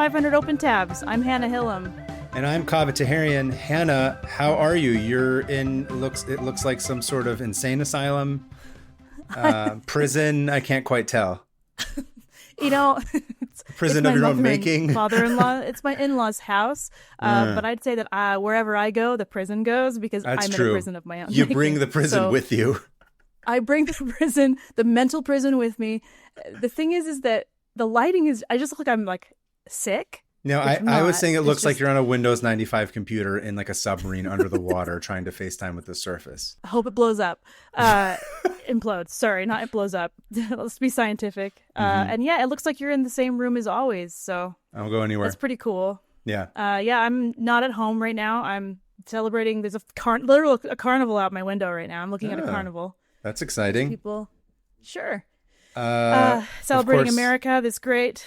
500 open tabs. I'm Hannah Hillam. And I'm Kaveh Taherian. Hannah, how are you? You're in, it looks like some sort of insane asylum, prison. I can't quite tell. You know, prison of your own making. Father-in-law. It's my in-law's house. But I'd say that wherever I go, the prison goes because I'm in a prison of my own. You bring the prison with you. I bring the prison, the mental prison with me. The thing is that the lighting is, I just look like I'm like sick. No, I was saying it looks like you're on a Windows 95 computer in like a submarine under the water trying to FaceTime with the surface. I hope it blows up. Implodes. Sorry, not it blows up. Let's be scientific. And yeah, it looks like you're in the same room as always. So I don't go anywhere. That's pretty cool. Yeah. Yeah, I'm not at home right now. I'm celebrating. There's a carnival out my window right now. I'm looking at a carnival. That's exciting. People. Sure. Celebrating America, this great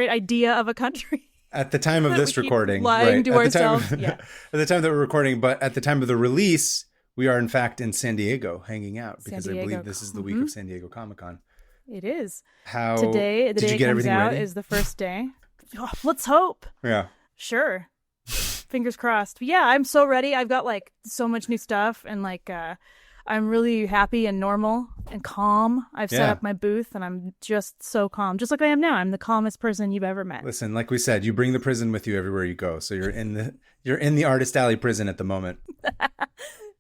idea of a country. At the time of this recording, lying to ourselves. At the time that we're recording, but at the time of the release, we are in fact in San Diego hanging out because I believe this is the week of San Diego Comic-Con. It is. The day it comes out is the first day. Oh, let's hope. Yeah. Sure. Fingers crossed. But yeah, I'm so ready. I've got like so much new stuff and like I'm really happy and normal and calm. I've set up my booth and I'm just so calm, just like I am now. I'm the calmest person you've ever met. Listen, like we said, you bring the prison with you everywhere you go. So you're in the Artist Alley prison at the moment.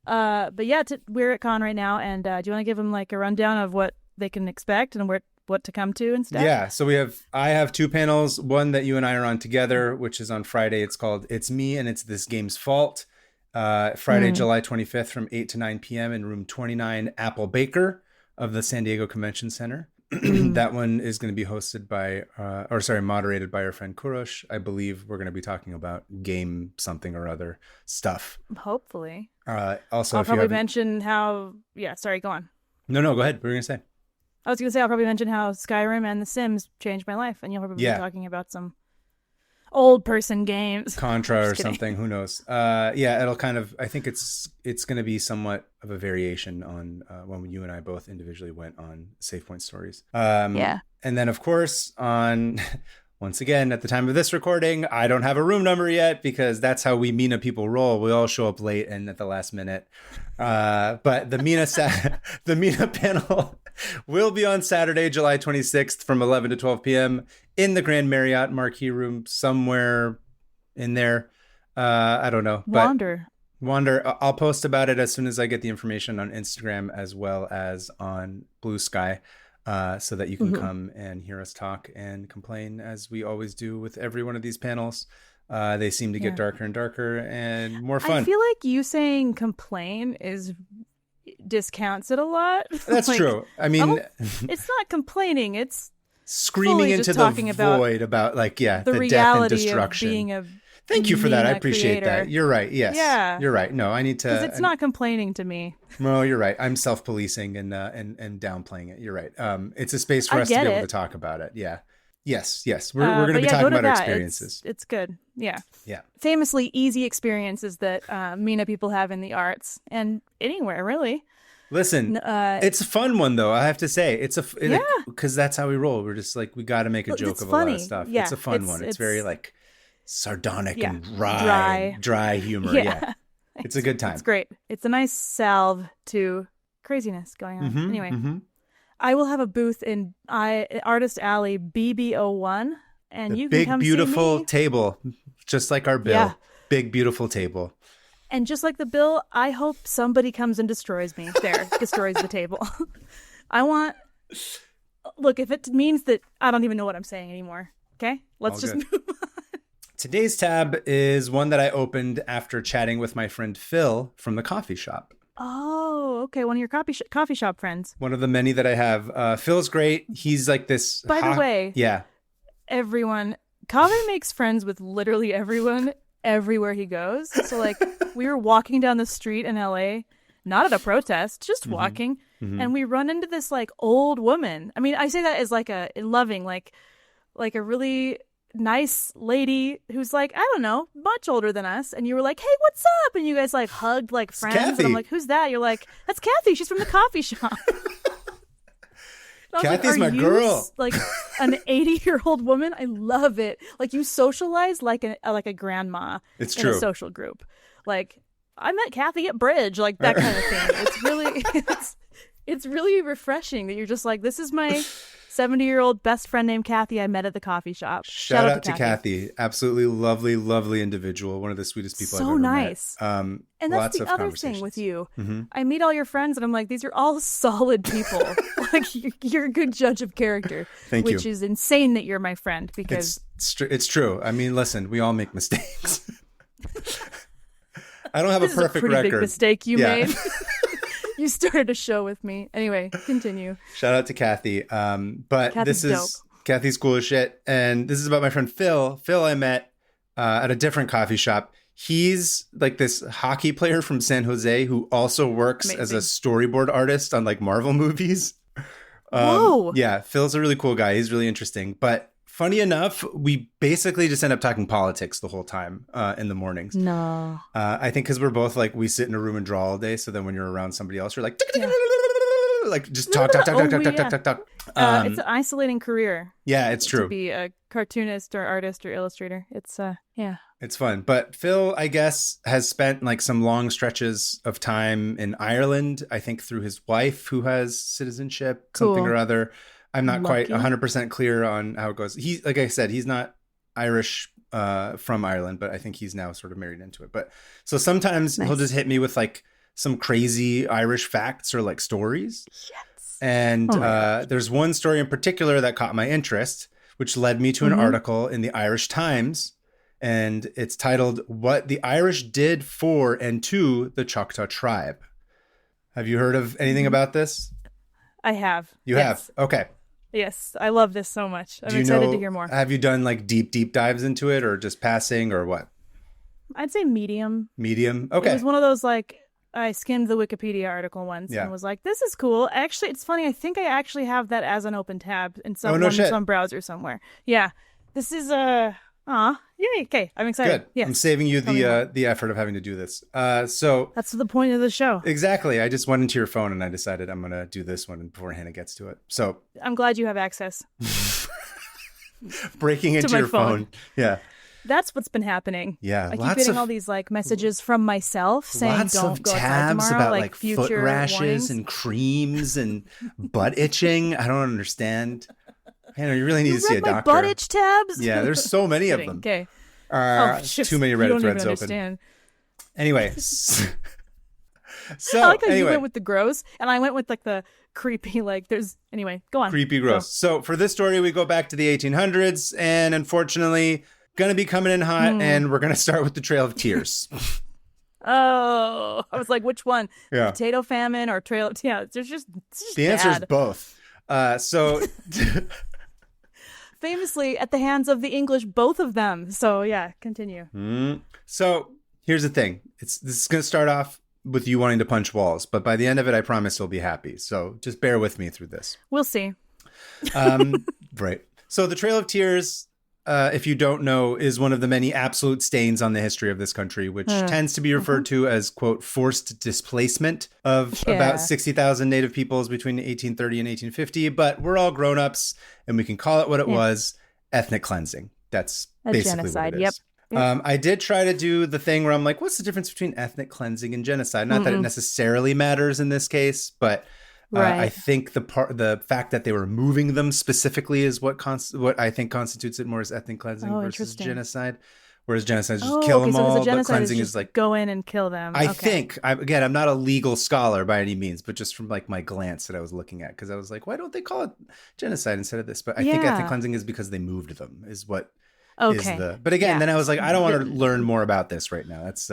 But yeah, we're at con right now. And do you want to give them like a rundown of what they can expect and what to come to and stuff? Yeah. So I have two panels, one that you and I are on together, which is on Friday. It's called It's Me and It's This Game's Fault. Friday, July 25th from 8 to 9 p.m. in room 29, Apple Baker of the San Diego Convention Center. That one is going to be hosted by, moderated by our friend Kurosh. I believe we're going to be talking about game something or other stuff. Hopefully. Also, I'll probably mention how, sorry, go on. No, go ahead. What were you going to say? I was going to say, I'll probably mention how Skyrim and The Sims changed my life. And you'll probably be talking about some old person games. Contra or something, who knows. It'll kind of, I think it's going to be somewhat of a variation on when you and I both individually went on Save Point Stories. And then of course once again, at the time of this recording, I don't have a room number yet because that's how we Mina people roll. We all show up late and at the last minute. But the Mina panel will be on Saturday, July 26th from 11 to 12 p.m. in the Grand Marriott Marquee Room somewhere in there. I don't know. Wander. I'll post about it as soon as I get the information on Instagram as well as on Blue Sky so that you can come and hear us talk and complain as we always do with every one of these panels. They seem to get darker and darker and more fun. I feel like you saying complain discounts it a lot. That's true. I mean, it's not complaining. It's screaming into the void about the death and destruction. Of being a Thank you for that. I appreciate creator. that. You're right. Yes. Yeah. You're right. No, I need to. Because it's not complaining to me. No, you're right. I'm self-policing and downplaying it. You're right. It's a space for us to be able to talk about it. Yeah. Yes. We're going to be talking about our experiences. It's good. Yeah. Yeah. Famously easy experiences that Mina people have in the arts and anywhere really. Listen, it's a fun one though. I have to say, because that's how we roll. We're just like we got to make a joke of a lot of stuff. Yeah, it's a fun one. It's very like sardonic and dry humor. Yeah. It's a good time. It's great. It's a nice salve to craziness going on. Anyway. I will have a booth in Artist Alley BB01, and you can come see me. Big beautiful table, just like our bill. Yeah. Big beautiful table. And just like the bill, I hope somebody comes and destroys me. Destroys the table. Look, if it means that I don't even know what I'm saying anymore. Okay, let's just move on. Today's tab is one that I opened after chatting with my friend Phil from the coffee shop. Oh, okay. One of your coffee shop friends. One of the many that I have. Phil's great. He's like this. By the way. Yeah. Everyone. Kaveh makes friends with literally everyone everywhere he goes. So like we were walking down the street in LA, not at a protest, just walking. And we run into this like old woman. I mean, I say that as like a loving, like a really nice lady who's like, I don't know, much older than us. And you were like, hey, what's up? And you guys like hugged like friends. And I'm like, who's that? You're like, that's Kathy. She's from the coffee shop. Kathy's my girl. Like an 80-year-old woman. I love it. Like you socialize like a grandma. It's in true. A social group. Like I met Kathy at Bridge. Like that kind of thing. It's really it's really refreshing that you're just like, this is my 70-year-old best friend named Kathy I met at the coffee shop. Shout out to Kathy. Absolutely lovely, lovely individual. One of the sweetest people I've ever nice. met. And that's the other thing with you. Mm-hmm. I meet all your friends and I'm like, these are all solid people. Like you're a good judge of character. Thank you. Which is insane that you're my friend because it's true. I mean, listen, we all make mistakes. I don't have a perfect record. This is a pretty big mistake you made. You started a show with me. Anyway, continue. Shout out to Kathy. But Kathy's this is dope. Kathy's cool as shit. And this is about my friend Phil. Phil I met at a different coffee shop. He's like this hockey player from San Jose who also works as a storyboard artist on like Marvel movies. Whoa. Yeah, Phil's a really cool guy. He's really interesting. But funny enough, we basically just end up talking politics the whole time in the mornings. No. I think because we're both like, we sit in a room and draw all day. So then when you're around somebody else, you're like, like just talk. It's an isolating career. Yeah, it's true. To be a cartoonist or artist or illustrator. It's It's fun. But Phil, I guess, has spent like some long stretches of time in Ireland, I think through his wife who has citizenship, something or other. I'm not quite 100% clear on how it goes. He, like I said, he's not Irish from Ireland, but I think he's now sort of married into it. But so sometimes he'll just hit me with like some crazy Irish facts or like stories. Yes. And there's one story in particular that caught my interest, which led me to an article in the Irish Times. And it's titled, "What the Irish Did for and to the Choctaw Tribe." Have you heard of anything about this? I have. You have? Okay. Yes, I love this so much. I'm excited to hear more. Have you done like deep dives into it or just passing or what? I'd say medium. Medium? Okay. It was one of those like, I skimmed the Wikipedia article once and was like, this is cool. Actually, it's funny. I think I actually have that as an open tab in some browser somewhere. Yeah. This is yay. Okay. I'm excited. Good. Yes. I'm saving you the effort of having to do this. So that's the point of the show. Exactly. I just went into your phone and I decided I'm going to do this one before Hannah gets to it. So I'm glad you have access. Breaking into your phone. Yeah. That's what's been happening. Yeah. I keep getting all these like messages from myself saying don't go outside tomorrow. About like foot rashes warnings. And creams and butt itching. I don't understand. Hannah, you really need to see a doctor. Butt itch tabs? Yeah, there's so many of them. Okay. Too many Reddit threads open. Anyway. So I like how you went with the gross and I went with like the creepy, like go on. Creepy gross. So for this story, we go back to the 1800s and unfortunately gonna be coming in hot and we're gonna start with the Trail of Tears. Oh, I was like, which one? Yeah. Potato famine or Trail of Tears? It's just the answer is both. Famously at the hands of the English, both of them. So yeah, continue. So here's the thing. This is going to start off with you wanting to punch walls, but by the end of it, I promise you'll be happy. So just bear with me through this. We'll see. Right. So the Trail of Tears, if you don't know, is one of the many absolute stains on the history of this country, which tends to be referred to as, quote, forced displacement of about 60,000 Native peoples between 1830 and 1850. But we're all grown-ups, and we can call it what it was, ethnic cleansing. That's basically genocide. what it is. Yep. I did try to do the thing where I'm like, what's the difference between ethnic cleansing and genocide? Not that it necessarily matters in this case, but... I think the fact that they were moving them specifically is what I think constitutes it more as ethnic cleansing versus genocide. Whereas genocide is just kill them all, but cleansing is like go in and kill them. I think I'm not a legal scholar by any means, but just from like my glance that I was looking at, because I was like, why don't they call it genocide instead of this? But I think ethnic cleansing is because they moved them is what is the. But again, then I was like, I don't want to learn more about this right now. That's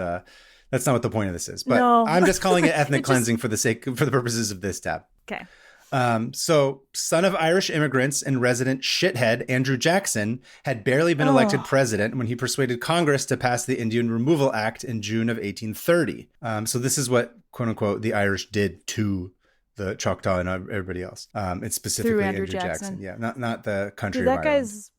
not what the point of this is, but I'm just calling it ethnic cleansing for the purposes of this tab. Okay. So son of Irish immigrants and resident shithead Andrew Jackson had barely been elected president when he persuaded Congress to pass the Indian Removal Act in June of 1830. So this is what, quote unquote, the Irish did to the Choctaw and everybody else. It's specifically Andrew Jackson. Yeah. Not the country. That guy's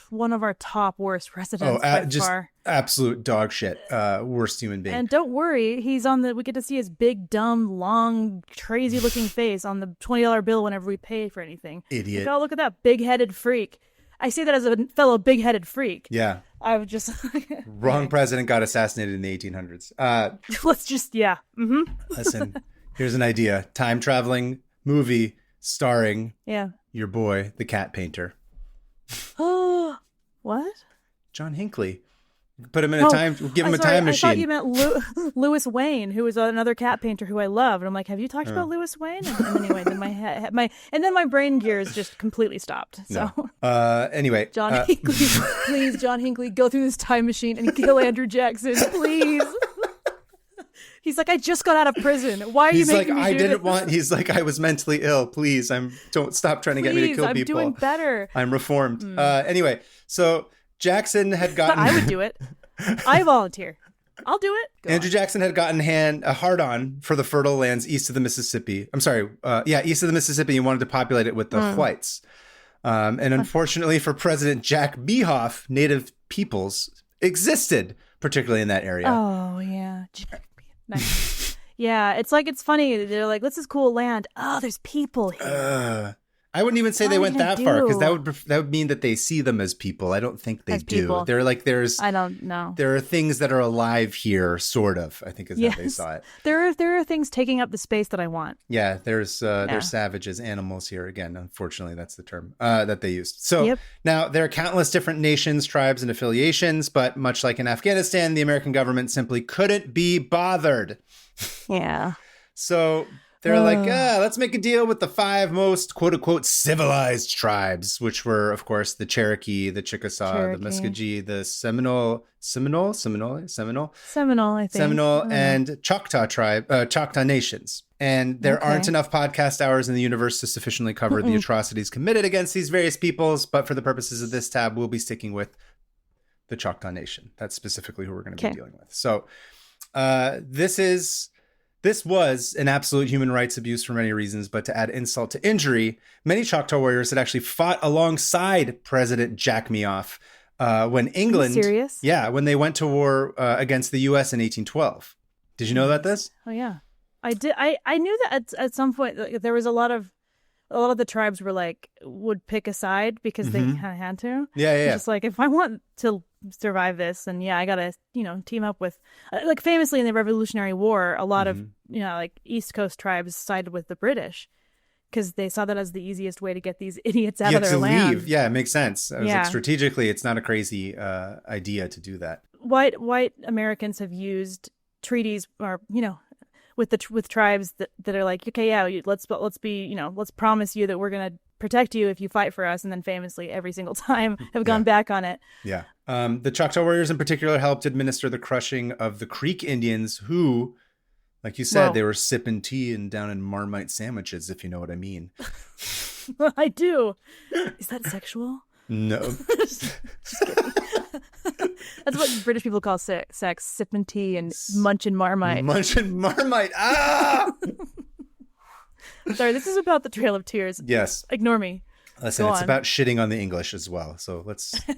one of our top worst presidents by just far. Absolute dog shit. Worst human being. And don't worry, we get to see his big, dumb, long, crazy looking face on the $20 bill whenever we pay for anything. Idiot. Like, oh, look at that big-headed freak. I say that as a fellow big-headed freak. Yeah. I would just... Wrong president got assassinated in the 1800s. Let's just, yeah. Mm-hmm. Listen, here's an idea. Time traveling movie starring your boy, the cat painter. Oh, what? John Hinckley. Put him in a time, give him a time machine. I thought you meant Louis Wayne, who was another cat painter who I love. And I'm like, have you talked about Louis Wayne? And anyway, then my brain gears just completely stopped. So anyway, John Hinckley, please, John Hinckley, go through this time machine and kill Andrew Jackson, please. He's like, I just got out of prison. Why are you making me do this? He's like, I was mentally ill. Please, don't stop trying to get me to kill people. I'm doing better. I'm reformed. Anyway, so Jackson had gotten... I would do it. I volunteer. I'll do it. Andrew Jackson had gotten a hard-on for the fertile lands east of the Mississippi. I'm sorry. East of the Mississippi. He wanted to populate it with the whites. And unfortunately for President Jack Behoff, native peoples existed, particularly in that area. Oh, yeah. Nice. Yeah, it's funny. They're like, this is cool land. Oh, there's people here. I wouldn't even say they went that far, because that would mean that they see them as people. I don't think they do. People. They're like, I don't know. There are things that are alive here, sort of, I think is how they saw it. There are things taking up the space that I want. Yeah, there's savages, animals here. Again, unfortunately, that's the term that they used. So now there are countless different nations, tribes, and affiliations, but much like in Afghanistan, the American government simply couldn't be bothered. Yeah. So... they're like, let's make a deal with the 5 most quote-unquote civilized tribes, which were, of course, the Cherokee, the Chickasaw, the Muskogee, the Seminole, I think. Seminole and Choctaw Choctaw nations. And there aren't enough podcast hours in the universe to sufficiently cover the atrocities committed against these various peoples. But for the purposes of this tab, we'll be sticking with the Choctaw Nation. That's specifically who we're going to be dealing with. So This was an absolute human rights abuse for many reasons, but to add insult to injury, many Choctaw warriors had actually fought alongside President Jack Behoff when England... Are you serious? Yeah, when they went to war against the U.S. in 1812. Did you know about this? Oh, yeah. I did. I knew that at some point there was a lot of the tribes would pick a side because they kind of had to. Yeah. Just like, if I want to survive this, and I gotta team up with famously in the Revolutionary War, a lot of East Coast tribes sided with the British because they saw that as the easiest way to get these idiots out of their land. Leave. Yeah, it makes sense. I was like, strategically, it's not a crazy idea to do that. White Americans have used treaties or with tribes that are like, okay, yeah, let's promise you that we're gonna protect you if you fight for us, and then famously every single time have gone back on it. Yeah. The Choctaw warriors in particular helped administer the crushing of the Creek Indians who, like you said, they were sipping tea and down in Marmite sandwiches, if you know what I mean. I do. Is that sexual? No. Just kidding. That's what British people call sex, sipping tea and munching Marmite. Munching Marmite. Ah! Sorry, this is about the Trail of Tears. Yes. Ignore me. Listen, it's about shitting on the English as well. So I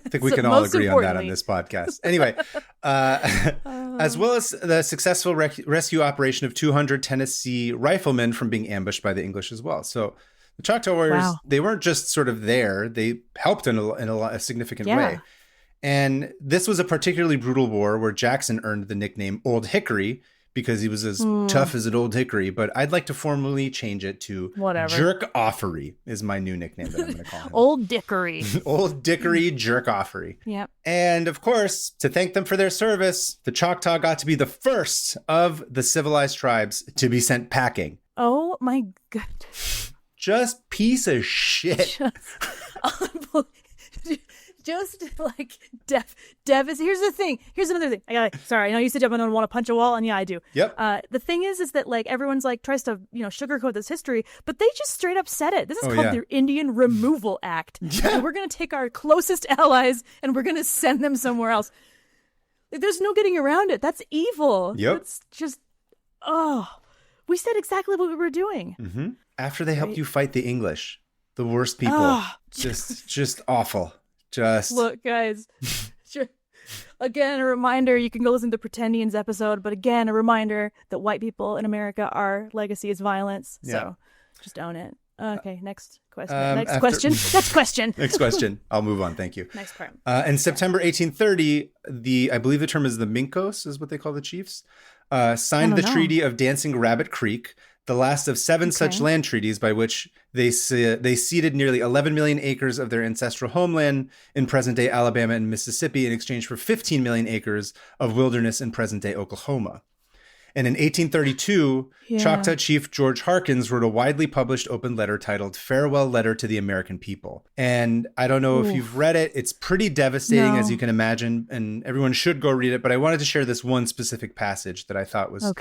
think we can all agree on that on this podcast. Anyway, as well as the successful rescue operation of 200 Tennessee riflemen from being ambushed by the English as well. So the Choctaw warriors, they weren't just sort of there. They helped in a significant way. And this was a particularly brutal war where Jackson earned the nickname Old Hickory because he was as tough as an old hickory, but I'd like to formally change it to Jerk-offery is my new nickname that I'm going to call him. Old Dickory. Old Dickory Jerk-offery. Yep. And of course, to thank them for their service, the Choctaw got to be the first of the civilized tribes to be sent packing. Oh my goodness. Just piece of shit. Just like Dev is. Here's the thing. Here's another thing. Sorry, I know you said I don't want to punch a wall, and yeah, I do. Yep. The thing is that like everyone's like tries to sugarcoat this history, but they just straight up said it. This is called the Indian Removal Act. Yeah. And we're gonna take our closest allies and we're gonna send them somewhere else. Like, there's no getting around it. That's evil. Yep. It's just we said exactly what we were doing. Mm-hmm. After they helped you fight the English, the worst people, just awful. Just look, guys. Sure. Again, a reminder, you can go listen to the Pretendians episode, but again, a reminder that white people in America, our legacy is violence. Yeah. So just own it. Okay, next question. Next question. Next question. I'll move on. Thank you. Next part. In September 1830, I believe the term is the Minkos, is what they call the chiefs, signed the Treaty of Dancing Rabbit Creek, the last of 7 such land treaties by which they ceded nearly 11 million acres of their ancestral homeland in present-day Alabama and Mississippi in exchange for 15 million acres of wilderness in present-day Oklahoma. And in 1832, Choctaw Chief George Harkins wrote a widely published open letter titled Farewell Letter to the American People. And I don't know if you've read it. It's pretty devastating, as you can imagine, and everyone should go read it. But I wanted to share this one specific passage that I thought was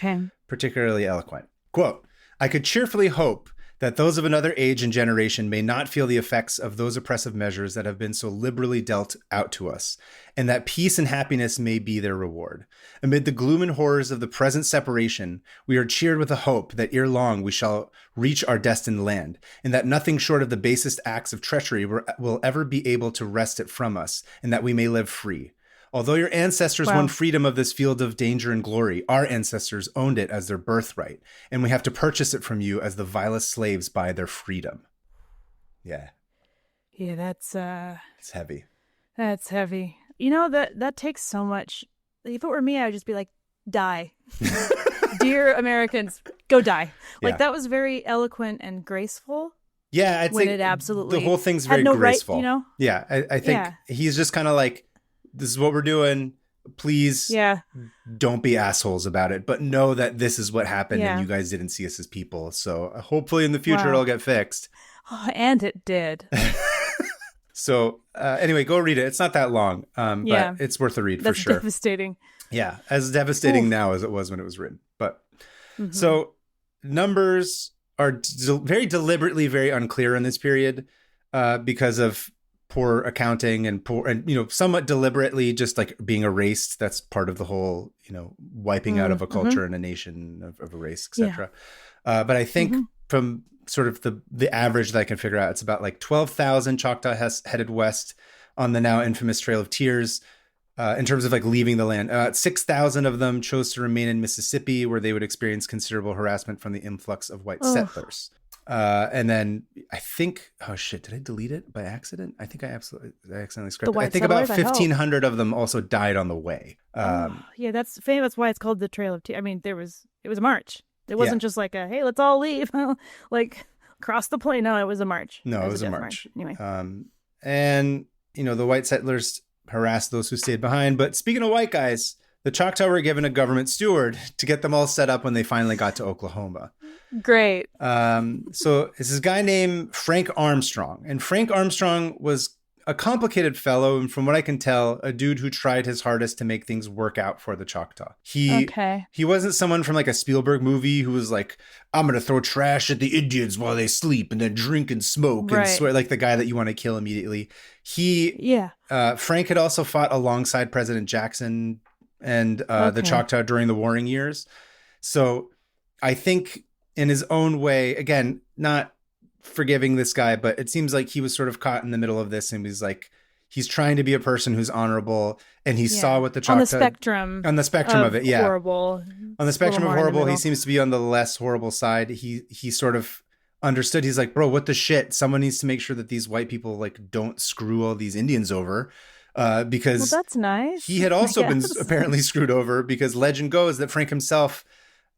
particularly eloquent. Quote, I could cheerfully hope that those of another age and generation may not feel the effects of those oppressive measures that have been so liberally dealt out to us, and that peace and happiness may be their reward. Amid the gloom and horrors of the present separation, we are cheered with a hope that ere long we shall reach our destined land, and that nothing short of the basest acts of treachery will ever be able to wrest it from us, and that we may live free. Although your ancestors won freedom of this field of danger and glory, our ancestors owned it as their birthright, and we have to purchase it from you as the vilest slaves buy their freedom. Yeah. Yeah, that's it's heavy. That's heavy. You know, that takes so much. If it were me, I would just be like, die. Dear Americans, go die. Like that was very eloquent and graceful. Yeah, I'd say it absolutely the whole thing's very graceful. Right, you know? Yeah, I think he's just kind of like, this is what we're doing. Please don't be assholes about it, but know that this is what happened and you guys didn't see us as people. So hopefully in the future it'll get fixed. Oh, and it did. So anyway, go read it. It's not that long, but it's worth a read for sure. That's devastating. Yeah, as devastating now as it was when it was written. But so numbers are very deliberately very unclear in this period because of poor accounting and somewhat deliberately just like being erased. That's part of the whole, wiping out of a culture and a nation of a race, etc. But I think from sort of the average that I can figure out, it's about like 12,000 Choctaw headed west on the now infamous Trail of Tears. In terms of like leaving the land, 6,000 of them chose to remain in Mississippi, where they would experience considerable harassment from the influx of white settlers. And then I think, oh shit, did I delete it by accident? I think I accidentally scrapped it. I think about 1,500 of them also died on the way. Yeah, that's famous. That's why it's called the Trail of Tears. I mean, it was a march. It wasn't just like hey, let's all leave, like cross the plain. No, it was a march. No, it was a march. Anyway. And the white settlers harassed those who stayed behind. But speaking of white guys, the Choctaw were given a government steward to get them all set up when they finally got to Oklahoma. Great. So it's this guy named Frank Armstrong. And Frank Armstrong was a complicated fellow. And from what I can tell, a dude who tried his hardest to make things work out for the Choctaw. He wasn't someone from like a Spielberg movie who was like, I'm going to throw trash at the Indians while they sleep and then drink and smoke and swear, like the guy that you want to kill immediately. Frank had also fought alongside President Jackson and the Choctaw during the warring years. So I think in his own way, again, not forgiving this guy, but it seems like he was sort of caught in the middle of this and was like, he's trying to be a person who's honorable, and he saw what the Choctaw... On the spectrum of it, horrible. On the spectrum of horrible, he seems to be on the less horrible side. He sort of understood. He's like, bro, what the shit? Someone needs to make sure that these white people like don't screw all these Indians over. Because that's nice. He had also been apparently screwed over, because legend goes that Frank himself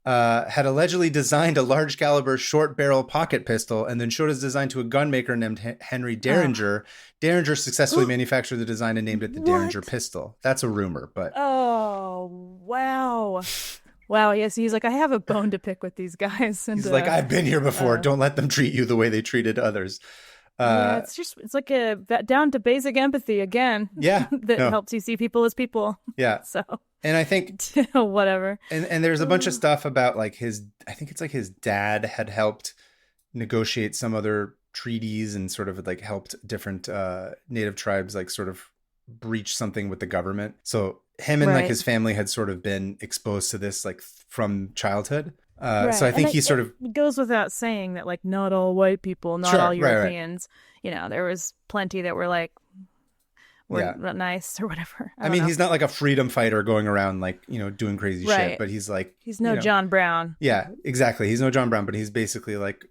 had allegedly designed a large caliber short barrel pocket pistol and then showed his design to a gunmaker named Henry Derringer. Derringer successfully manufactured the design and named it the Derringer pistol. That's a rumor, but wow, yes, he's like, I have a bone to pick with these guys. And he's like, I've been here before. Don't let them treat you the way they treated others. It's like a down to basic empathy again. Yeah, that helps you see people as people. Yeah. So, and I think whatever. And there's a bunch of stuff about like I think it's like his dad had helped negotiate some other treaties and sort of like helped different native tribes like sort of breach something with the government. So him and like his family had sort of been exposed to this like from childhood. So I think he sort of goes without saying that like not all white people, not all Europeans, there was plenty that were like were not nice or whatever. I mean, he's not like a freedom fighter going around like, doing crazy shit, but he's like... He's no John Brown. Yeah, exactly. He's no John Brown, but he's basically like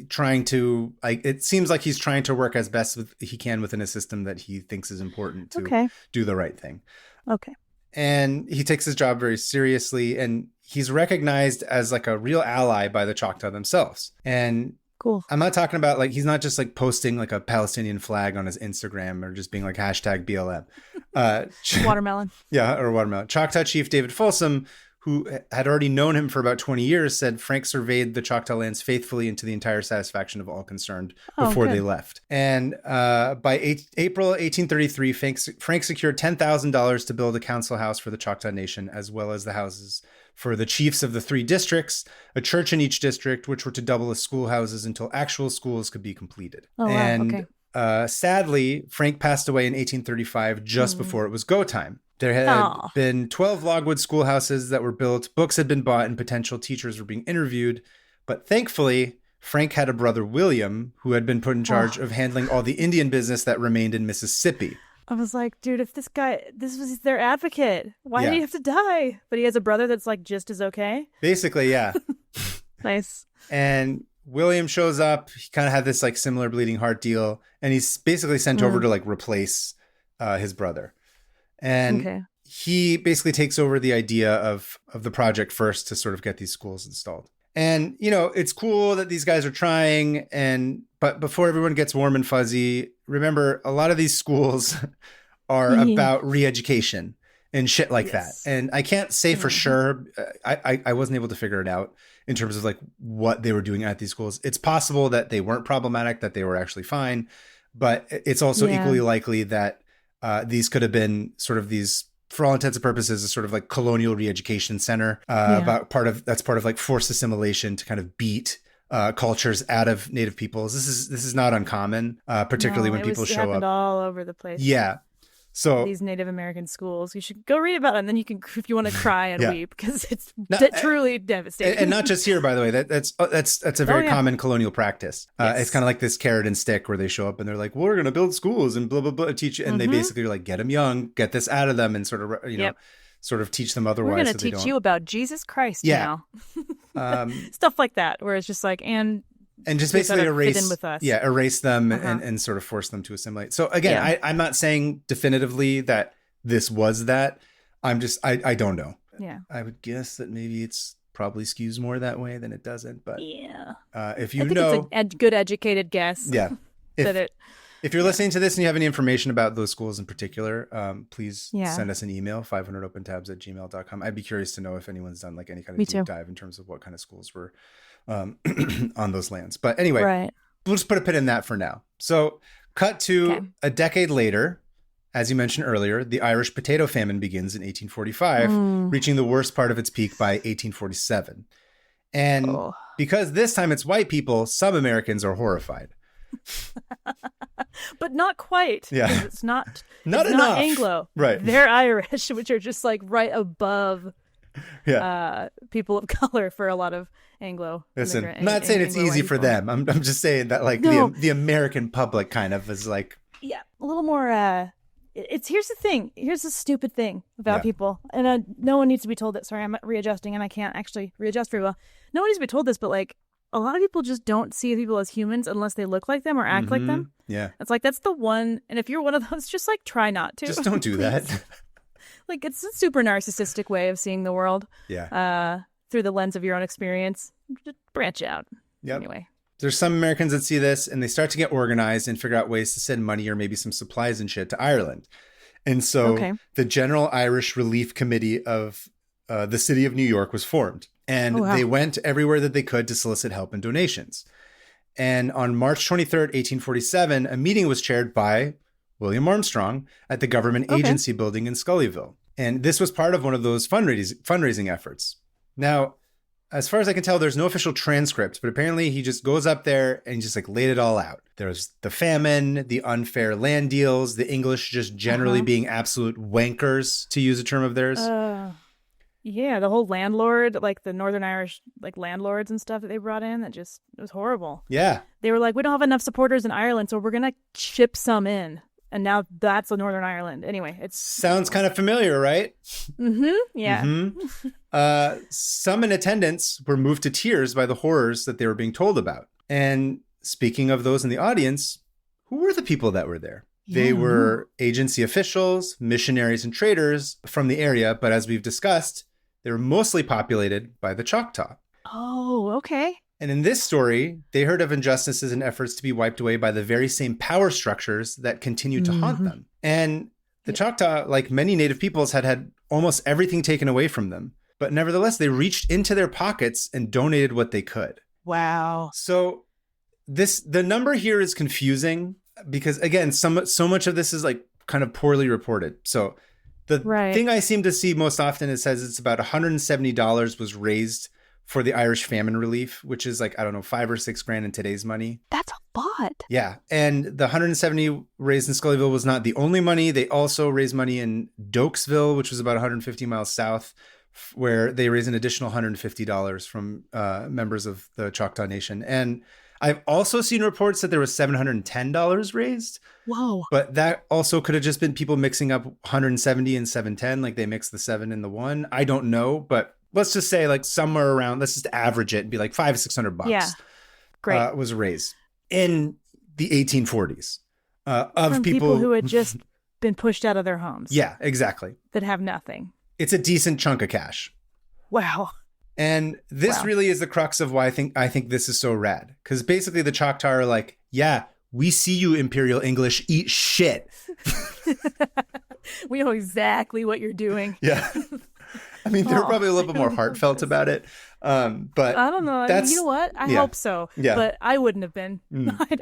trying to... it seems like he's trying to work as best he can within a system that he thinks is important to do the right thing. Okay. And he takes his job very seriously, and he's recognized as like a real ally by the Choctaw themselves. And cool. I'm not talking about like, he's not just like posting like a Palestinian flag on his Instagram or just being like #BLM. Watermelon. Yeah, or watermelon. Choctaw Chief David Folsom, who had already known him for about 20 years, said Frank surveyed the Choctaw lands faithfully and to the entire satisfaction of all concerned before they left. And by April 1833, Frank secured $10,000 to build a council house for the Choctaw Nation, as well as the houses for the chiefs of the 3 districts, a church in each district, which were to double as schoolhouses until actual schools could be completed. Oh, wow. And sadly, Frank passed away in 1835, just before it was go time. There had been 12 logwood schoolhouses that were built, books had been bought, and potential teachers were being interviewed. But thankfully, Frank had a brother, William, who had been put in charge of handling all the Indian business that remained in Mississippi. I was like, dude, if this was their advocate, why did he have to die? But he has a brother that's like just as okay? Basically, yeah. Nice. And William shows up. He kind of had this like similar bleeding heart deal. And he's basically sent over to like replace his brother. And he basically takes over the idea of the project first to sort of get these schools installed. And, it's cool that these guys are trying. But before everyone gets warm and fuzzy, remember, a lot of these schools are about re-education and shit like that. And I can't say for sure. I wasn't able to figure it out in terms of like what they were doing at these schools. It's possible that they weren't problematic, that they were actually fine. But it's also equally likely that these could have been sort of these, for all intents and purposes, a sort of like colonial re-education center, that's part of like forced assimilation to kind of beat cultures out of Native peoples. This is not uncommon, particularly when people show up all over the place. Yeah. So these Native American schools, you should go read about it, and then you can, if you want to cry and weep, because it's truly devastating. And not just here, by the way. That's a very common colonial practice. It's kind of like this carrot and stick, where they show up and they're like, "Well, we're going to build schools and blah blah blah, teach," and they basically are like, "Get them young, get this out of them," and sort of sort of teach them otherwise. We're going to teach you about Jesus Christ now. Stuff like that, where it's just like and just basically erase them and sort of force them to assimilate. So again, I'm not saying definitively that this was that. I don't know. Yeah. I would guess that maybe it's probably skews more that way than it doesn't. But if you it's a good educated guess. Yeah. If you're listening to this and you have any information about those schools in particular, please send us an email, 500opentabs@gmail.com. I'd be curious to know if anyone's done like any kind of deep dive in terms of what kind of schools were on those lands. But anyway, we'll just put a pin in that for now. So cut to a decade later, as you mentioned earlier, the Irish potato famine begins in 1845, reaching the worst part of its peak by 1847. And because this time it's white people, some Americans are horrified. But not quite. Yeah. It's not enough. Not Anglo. Right. They're Irish, which are just like right above people of color for a lot of Anglo. Listen, I'm not saying it's easy for them. I'm just saying that like the American public kind of is like a little more here's the thing. Here's the stupid thing about people. And no one needs to be told that. Sorry, I'm readjusting and I can't actually readjust very well. No one needs to be told this, but like a lot of people just don't see people as humans unless they look like them or act like them. Yeah. It's like, that's the one. And if you're one of those, just like try not to. Just don't do that. Like, it's a super narcissistic way of seeing the world. Yeah. Through the lens of your own experience. Just branch out. Yep. Anyway. There's some Americans that see this and they start to get organized and figure out ways to send money or maybe some supplies and shit to Ireland. And so the General Irish Relief Committee of the city of New York was formed. And they went everywhere that they could to solicit help and donations. And on March 23rd, 1847, a meeting was chaired by William Armstrong at the government agency building in Scullyville. And this was part of one of those fundraising efforts. Now, as far as I can tell, there's no official transcript, but apparently he just goes up there and just like laid it all out. There's the famine, the unfair land deals, the English just generally being absolute wankers, to use a term of theirs. Yeah, the whole landlord, like the Northern Irish like landlords and stuff that they brought in, it was horrible. Yeah. They were like, we don't have enough supporters in Ireland, so we're going to ship some in. And now that's the Northern Ireland. Anyway, it sounds kind of familiar, right? Yeah. Some in attendance were moved to tears by the horrors that they were being told about. And speaking of those in the audience, who were the people that were there? They were agency officials, missionaries, and traders from the area. But as we've discussed, they were mostly populated by the Choctaw. Oh, okay. And in this story, they heard of injustices and efforts to be wiped away by the very same power structures that continued to haunt them. And the Choctaw, like many native peoples, had almost everything taken away from them. But nevertheless, they reached into their pockets and donated what they could. Wow. So the number here is confusing because, again, so much of this is like kind of poorly reported. So the thing I seem to see most often, it says it's about $170 was raised for the Irish famine relief, which is like, I don't know, $5,000 or $6,000 in today's money. That's a lot. Yeah. And the 170 raised in Scullyville was not the only money. They also raised money in Dokesville, which was about 150 miles south, where they raised an additional $150 from members of the Choctaw Nation. And I've also seen reports that there was $710 raised. Whoa. But that also could have just been people mixing up 170 and 710, like they mixed the 7 and the 1. I don't know, but let's just say like somewhere around, let's just average it and be like $500-$600. Yeah. Great. Was raised in the 1840s of from people who had just been pushed out of their homes. Yeah, exactly. That have nothing. It's a decent chunk of cash. Wow. And this really is the crux of why I think this is so rad. Because basically the Choctaw are like, yeah, we see you, Imperial English, eat shit. We know exactly what you're doing. Yeah. I mean, they're probably a little bit more heartfelt about it. But I don't know. You know what? I hope so. Yeah. But I wouldn't have been.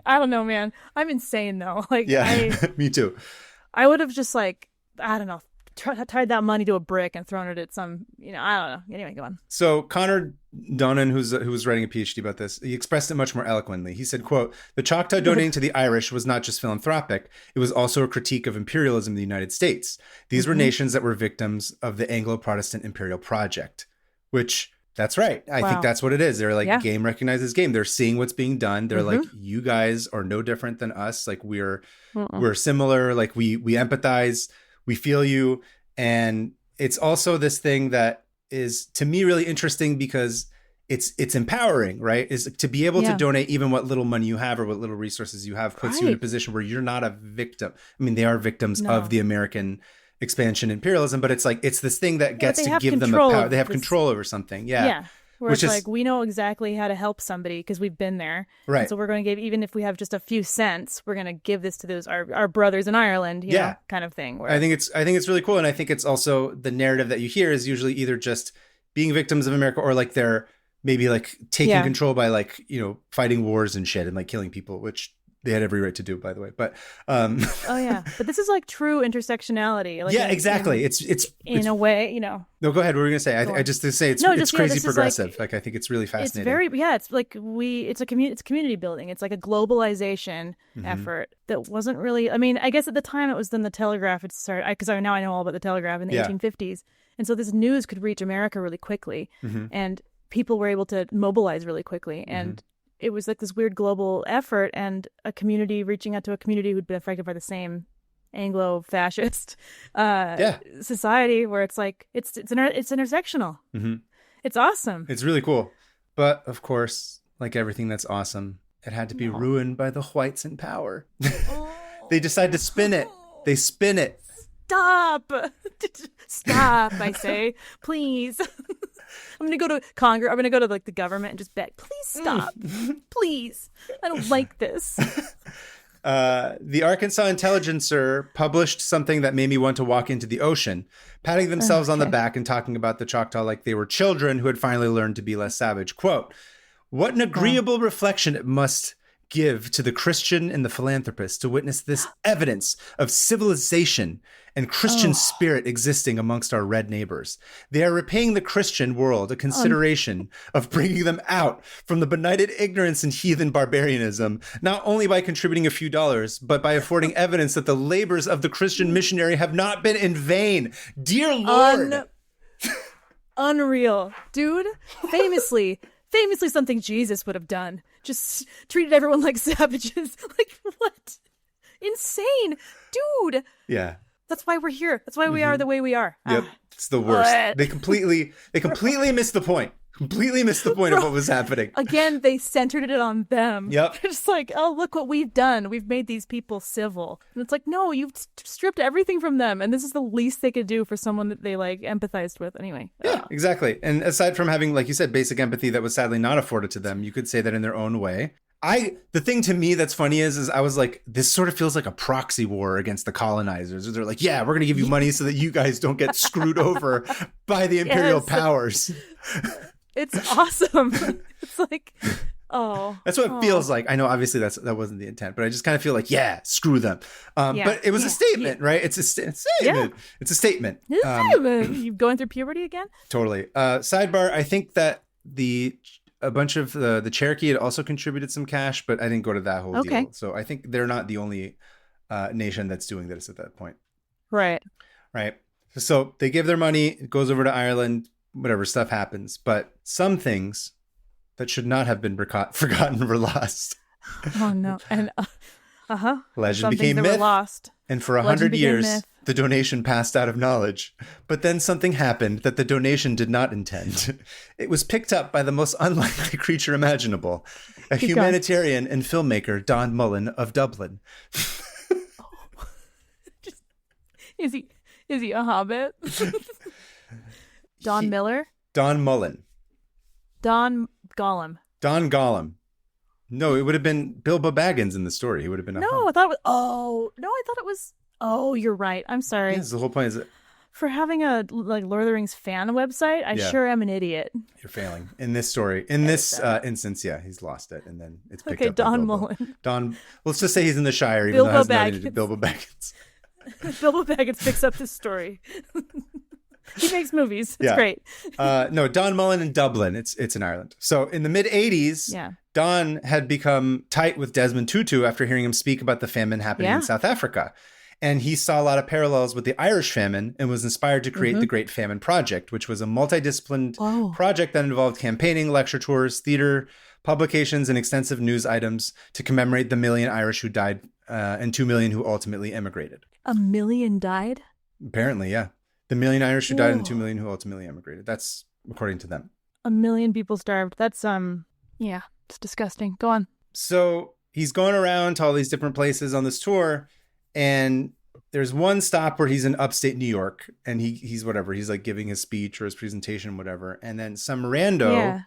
I don't know, man. I'm insane though. Like, yeah, me too. I would have just like, I don't know, tied that money to a brick and thrown it at some, I don't know. Anyway, go on. So Connor Donnan, who was writing a PhD about this, he expressed it much more eloquently. He said, quote, "The Choctaw donating to the Irish was not just philanthropic. It was also a critique of imperialism in the United States. These were nations that were victims of the Anglo-Protestant imperial project," which that's right. I think that's what it is. They're like, game recognizes game. They're seeing what's being done. They're like, you guys are no different than us. Like we're similar. Like we empathize. We feel you. And it's also this thing that is, to me, really interesting because it's empowering, right? Is to be able to donate even what little money you have or what little resources you have puts you in a position where you're not a victim. I mean, they are victims of the American expansion imperialism, but it's like, it's this thing that gets to give them a power. They have control over something. Yeah. Yeah. Where it's like, we know exactly how to help somebody because we've been there. Right. And so we're going to give, even if we have just a few cents, we're going to give this to those, our brothers in Ireland, you know, kind of thing. Where... I think it's really cool. And I think it's also the narrative that you hear is usually either just being victims of America or like they're maybe like taking control by like, fighting wars and shit and like killing people, which they had every right to do, by the way. But oh yeah, but this is like true intersectionality. Like exactly. It's in a way, No, go ahead. What were you gonna say? I just to say it's crazy progressive. Like I think it's really fascinating. It's very it's like it's community building. It's like a globalization effort that wasn't really. I mean, I guess at the time it was then the Telegraph. It started because now I know all about the Telegraph in the 1850s, and so this news could reach America really quickly, and people were able to mobilize really quickly, and it was like this weird global effort and a community reaching out to a community who'd been affected by the same Anglo-fascist society where it's like, it's intersectional. It's awesome. It's really cool. But of course, like everything that's awesome, it had to be ruined by the whites in power. They decide to spin it. They spin it. Stop, I say, please. I'm going to go to Congress. I'm going to go to like the government and just beg, please stop. Please. I don't like this. The Arkansas Intelligencer published something that made me want to walk into the ocean, patting themselves on the back and talking about the Choctaw like they were children who had finally learned to be less savage. Quote, "What an agreeable reflection it must give to the Christian and the philanthropist to witness this evidence of civilization and Christian spirit existing amongst our red neighbors. They are repaying the Christian world a consideration of bringing them out from the benighted ignorance and heathen barbarianism, not only by contributing a few dollars, but by affording evidence that the labors of the Christian missionary have not been in vain. Dear Lord." Unreal. Dude, famously something Jesus would have done. Just treated everyone like savages. Like, what? insane, dude. Yeah. That's why we're here. That's why we are the way we are. Yep. It's the worst. They completely missed the point. Completely missed the point of what was happening. Again, they centered it on them. Yep. They're just like, oh, look what we've done. We've made these people civil. And it's like, no, you've stripped everything from them. And this is the least they could do for someone that they like empathized with anyway. Yeah, exactly. And aside from having, like you said, basic empathy that was sadly not afforded to them, you could say that in their own way. The thing to me that's funny is I was like, this sort of feels like a proxy war against the colonizers. They're like, yeah, we're going to give you money so that you guys don't get screwed over by the imperial powers. It's awesome. It's like, oh. That's what it feels like. I know, obviously, that wasn't the intent, but I just kind of feel like, yeah, screw them. But it was a statement, right? It's a statement. Yeah. It's a statement. You going through puberty again? Totally. Sidebar, I think that a bunch of the Cherokee had also contributed some cash, but I didn't go to that whole deal. So I think they're not the only nation that's doing this at that point. Right. So they give their money, it goes over to Ireland, whatever, stuff happens. But some things that should not have been forgotten were lost. Oh, no. And, Legend some became things that myth. were lost. And for 100 years, the donation passed out of knowledge. But then something happened that the donation did not intend. It was picked up by the most unlikely creature imaginable, a humanitarian and filmmaker, Don Mullen of Dublin. Is he a hobbit? Don Miller? Don Mullen. Don Gollum. Don Gollum. No, it would have been Bilbo Baggins in the story. He would have been a hobbit. I thought it was. Oh, you're right. I'm sorry. Yes, the whole point is that for having a Lord of the Rings fan website, I sure am an idiot. You're failing in this story. In this instance, he's lost it, and then it's picked up. Don Mullen. Let's just say he's in the Shire, even though it has nothing to do with Bilbo Baggins. Bilbo Baggins picks up this story. He makes movies. It's great. No, Don Mullen in Dublin. It's in Ireland. So in the mid 80s, Don had become tight with Desmond Tutu after hearing him speak about the famine happening in South Africa. And he saw a lot of parallels with the Irish famine and was inspired to create the Great Famine Project, which was a multidisciplined project that involved campaigning, lecture tours, theater, publications, and extensive news items to commemorate the 1 million Irish who died and 2 million who ultimately emigrated. 1 million died? Apparently, yeah. The 1 million Irish who died and 2 million who ultimately emigrated. That's according to them. 1 million people starved. That's, it's disgusting. Go on. So he's going around to all these different places on this tour, and there's one stop where he's in upstate New York, and he's whatever. He's like giving his speech or his presentation, whatever. And then some rando,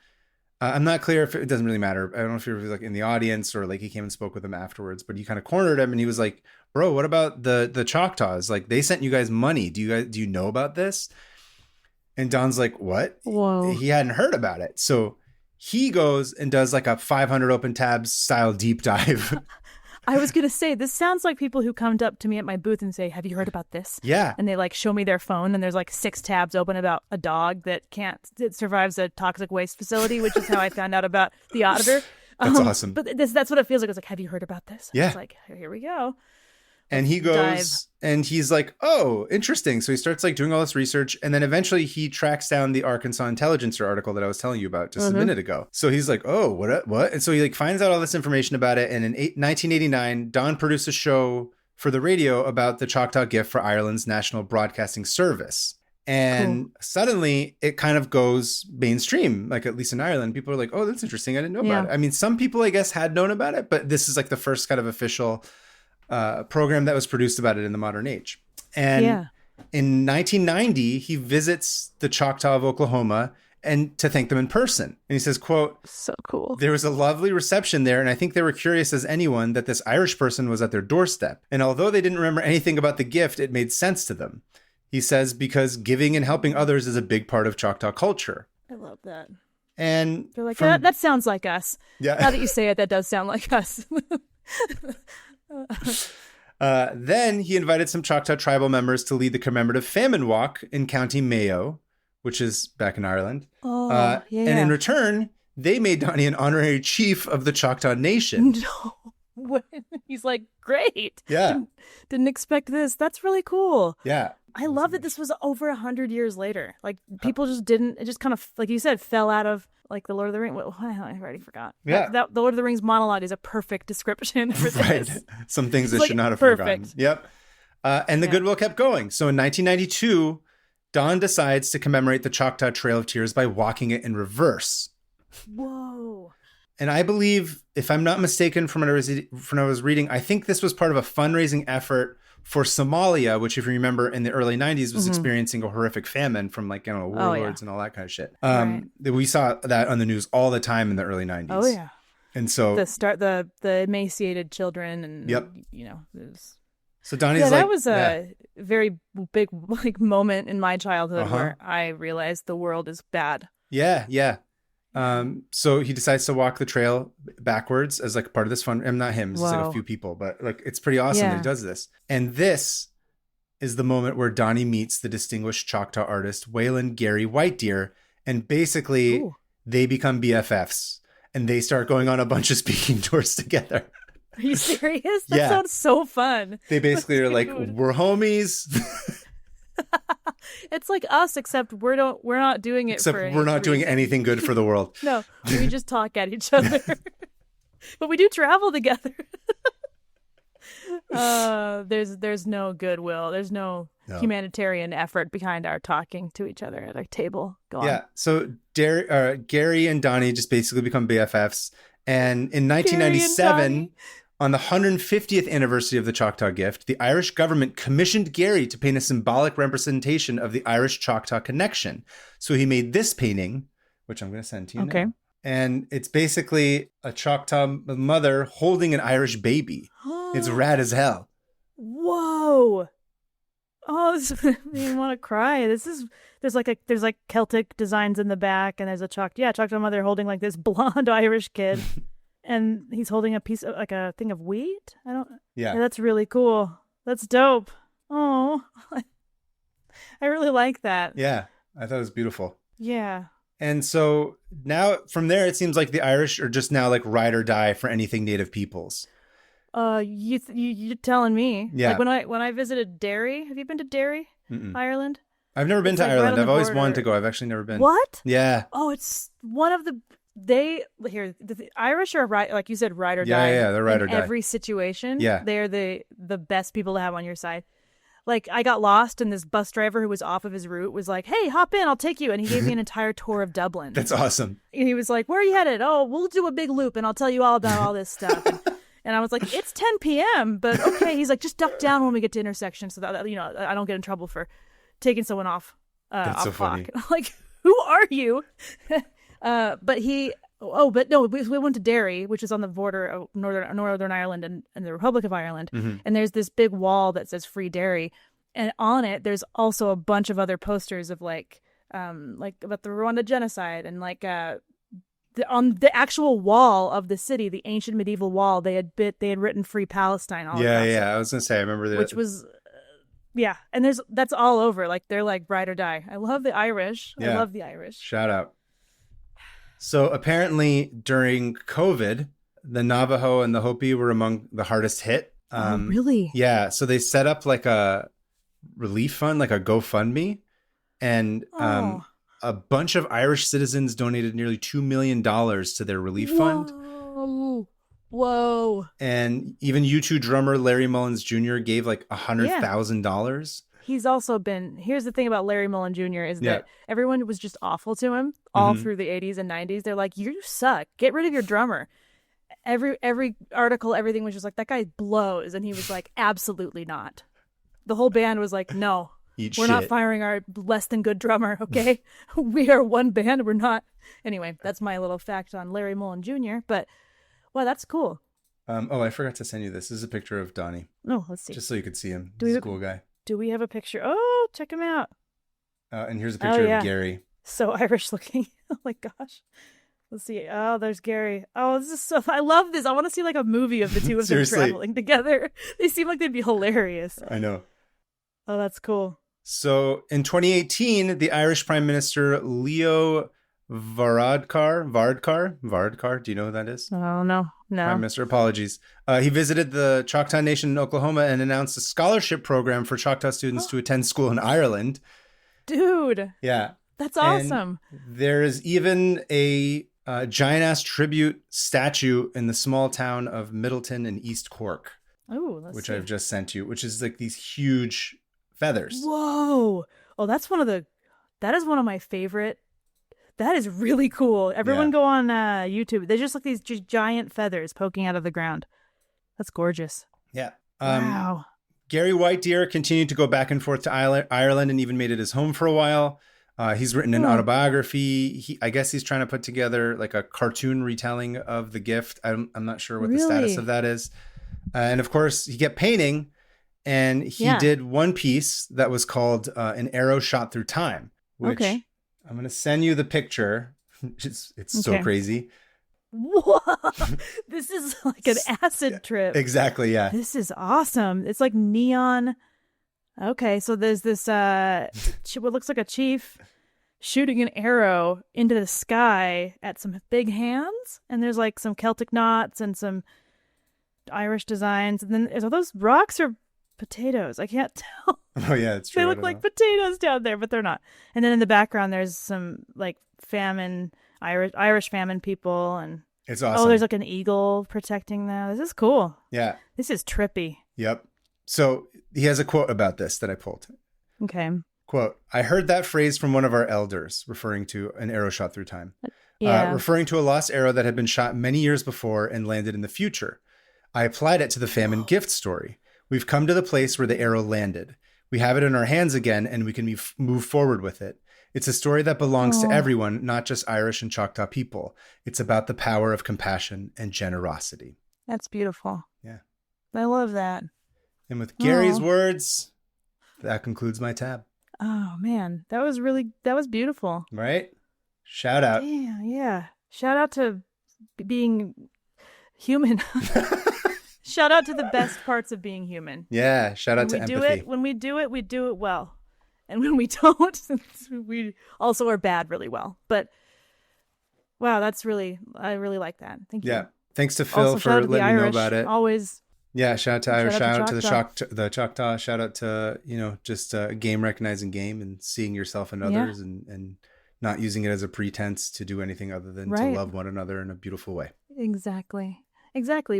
I'm not clear if it doesn't really matter. I don't know if he was like in the audience or like he came and spoke with him afterwards, but he kind of cornered him and he was like, bro, what about the Choctaws? Like they sent you guys money. Do you know about this? And Don's like, what? Whoa. He hadn't heard about it. So he goes and does like a 500 open tabs style deep dive. I was going to say, this sounds like people who come up to me at my booth and say, have you heard about this? Yeah. And they like show me their phone and there's like 6 tabs open about a dog that survives a toxic waste facility, which is how I found out about the auditor. That's awesome. But that's what it feels like. It's like, have you heard about this? Yeah. It's like, here we go. And he goes and he's like, oh, interesting. So he starts like doing all this research. And then eventually he tracks down the Arkansas Intelligencer article that I was telling you about just a minute ago. So he's like, oh, what? And so he like finds out all this information about it. And in 1989, Don produced a show for the radio about the Choctaw gift for Ireland's National Broadcasting Service. And suddenly it kind of goes mainstream, like at least in Ireland. People are like, oh, that's interesting. I didn't know about it. I mean, some people, I guess, had known about it, but this is like the first kind of official program that was produced about it in the modern age. And in 1990, he visits the Choctaw of Oklahoma and to thank them in person. And he says, quote, so cool. There was a lovely reception there. And I think they were curious as anyone that this Irish person was at their doorstep. And although they didn't remember anything about the gift, it made sense to them. He says, because giving and helping others is a big part of Choctaw culture. I love that. And they're like, that sounds like us. Yeah. Now that you say it, that does sound like us. Then he invited some Choctaw tribal members to lead the commemorative famine walk in County Mayo, which is back in Ireland. And in return, they made Donnie an honorary chief of the Choctaw Nation. No. He's like, great. Yeah. Didn't expect this. That's really cool. Yeah. I love that this was over 100 years later. Like, people just didn't, it just kind of, like you said, fell out of, like, the Lord of the Rings. Well, I already forgot. Yeah. The Lord of the Rings monologue is a perfect description for this. Right. Some things that like, should not have perfect. forgotten. Yep. And the goodwill kept going. So in 1992, Don decides to commemorate the Choctaw Trail of Tears by walking it in reverse. Whoa. And I believe, if I'm not mistaken from when I was reading, I think this was part of a fundraising effort for Somalia, which, if you remember, in the early 90s was experiencing a horrific famine from, like, warlords and all that kind of shit. Right. We saw that on the news all the time in the early 90s. Oh, yeah. And so the emaciated children and, so Donnie's that was a very big, like, moment in my childhood where I realized the world is bad. Yeah, yeah. So he decides to walk the trail backwards as, like, part of this fun. And not him, it's like a few people, but, like, it's pretty awesome that he does this. And this is the moment where Donnie meets the distinguished Choctaw artist Wayland Gary Whitedeer, and basically they become BFFs and they start going on a bunch of speaking tours together. Are you serious? That sounds so fun. They basically are like, we're homies. It's like us, except we're not doing it. Except we're not doing anything good for the world. No, we just talk at each other. But we do travel together. There's no goodwill. There's no humanitarian effort behind our talking to each other at a table. Go on. Yeah. So Gary and Donnie just basically become BFFs, and in 1997. On the 150th anniversary of the Choctaw Gift, the Irish government commissioned Gary to paint a symbolic representation of the Irish-Choctaw connection. So he made this painting, which I'm going to send to you now. And it's basically a Choctaw mother holding an Irish baby. It's rad as hell. Whoa. Oh, this made me want to cry. There's like Celtic designs in the back, and there's a Choctaw mother holding, like, this blonde Irish kid. And he's holding a piece of, like, a thing of wheat. Yeah, that's really cool. That's dope. Oh, I really like that. Yeah, I thought it was beautiful. Yeah. And so now from there, it seems like the Irish are just now, like, ride or die for anything native peoples. You're telling me. Yeah. Like, when I visited Derry. Have you been to Derry, Ireland? I've never been to Ireland. I've always wanted to go. I've actually never been. What? Yeah. Oh, it's one of the. The Irish are, right, like you said, ride or die. Yeah, they're ride or die. Every situation. Yeah. They're the best people to have on your side. Like, I got lost, and this bus driver who was off of his route was like, "Hey, hop in, I'll take you." And he gave me an entire tour of Dublin. That's awesome. And he was like, "Where are you headed?" "Oh, we'll do a big loop, and I'll tell you all about all this stuff." And I was like, "It's 10 p.m., but okay." He's like, "Just duck down when we get to intersection so that, I don't get in trouble for taking someone off That's off so clock." funny. I'm like, who are you? But no, we went to Derry, which is on the border of Northern Ireland and the Republic of Ireland. Mm-hmm. And there's this big wall that says Free Derry. And on it, there's also a bunch of other posters of, like about the Rwanda genocide. And, like, on the actual wall of the city, the ancient medieval wall, they had written Free Palestine. All across it, I was going to say, I remember that. Which was... and that's all over. Like, they're like ride or die. I love the Irish. I love the Irish. Shout out. So apparently during COVID, the Navajo and the Hopi were among the hardest hit. Oh, really? Yeah. So they set up, like, a relief fund, like a GoFundMe, and a bunch of Irish citizens donated nearly $2 million to their relief fund. Whoa. And even U2 drummer Larry Mullins Jr. gave, like, $100,000. He's also been, here's the thing about Larry Mullen Jr. is that everyone was just awful to him all through the 80s and 90s. They're like, you suck. Get rid of your drummer. Every article, everything was just like, that guy blows. And he was like, absolutely not. The whole band was like, no, we're not firing our less than good drummer, okay? We are one band. We're not. Anyway, that's my little fact on Larry Mullen Jr. But, wow, that's cool. I forgot to send you this. This is a picture of Donnie. Oh, let's see. Just so you could see him. He's a cool guy. Do we have a picture? Oh, check him out. And here's a picture of Gary. So Irish looking. Oh my gosh. Let's see. Oh, there's Gary. Oh, this is so, I love this. I want to see, like, a movie of the two of them traveling together. They seem like they'd be hilarious. I know. Oh, that's cool. So in 2018, the Irish Prime Minister Leo Vardkar. Do you know who that is? Oh, no. Prime Minister, apologies. He visited the Choctaw Nation in Oklahoma and announced a scholarship program for Choctaw students to attend school in Ireland. Dude. Yeah. That's awesome. And there is even a giant-ass tribute statue in the small town of Middleton in East Cork. Oh, which I've just sent you, which is like these huge feathers. Whoa. Oh, that is one of my favorite. That is really cool. Everyone go on YouTube. They just look these giant feathers poking out of the ground. That's gorgeous. Yeah. Wow. Gary White Deer continued to go back and forth to Ireland and even made it his home for a while. He's written an autobiography. I guess he's trying to put together like a cartoon retelling of The Gift. I'm not sure what the status of that is. And of course, he kept painting, and he did one piece that was called An Arrow Shot Through Time, which I'm going to send you the picture. It's so crazy. Whoa. This is like an acid trip. Exactly, yeah. This is awesome. It's like neon. Okay, so there's this what looks like a chief shooting an arrow into the sky at some big hands, and there's like some Celtic knots and some Irish designs, and then are those rocks or potatoes? I can't tell. Oh yeah, it's true. They look like potatoes down there, but they're not. And then in the background, there's some like Irish famine people, and it's awesome. Oh, there's like an eagle protecting them. This is cool. Yeah, this is trippy. Yep. So he has a quote about this that I pulled. Okay. Quote: I heard that phrase from one of our elders, referring to an arrow shot through time. Referring to a lost arrow that had been shot many years before and landed in the future. I applied it to the famine gift story. We've come to the place where the arrow landed. We have it in our hands again, and we can move forward with it. It's a story that belongs to everyone, not just Irish and Choctaw people. It's about the power of compassion and generosity. That's beautiful. Yeah. I love that. And with Gary's words, that concludes my tab. Oh, man. That was beautiful. Right? Shout out. Yeah. Shout out to being human. Shout out to the best parts of being human. Yeah. Shout out to empathy. When we do it well. And when we don't, we also are bad really well. But wow, I really like that. Thank you. Yeah. Thanks to Phil for letting me know about it. Always. Yeah, shout out to Irish, shout out to the Choctaw, shout out to, just game recognizing game and seeing yourself in others and not using it as a pretense to do anything other than to love one another in a beautiful way. Exactly.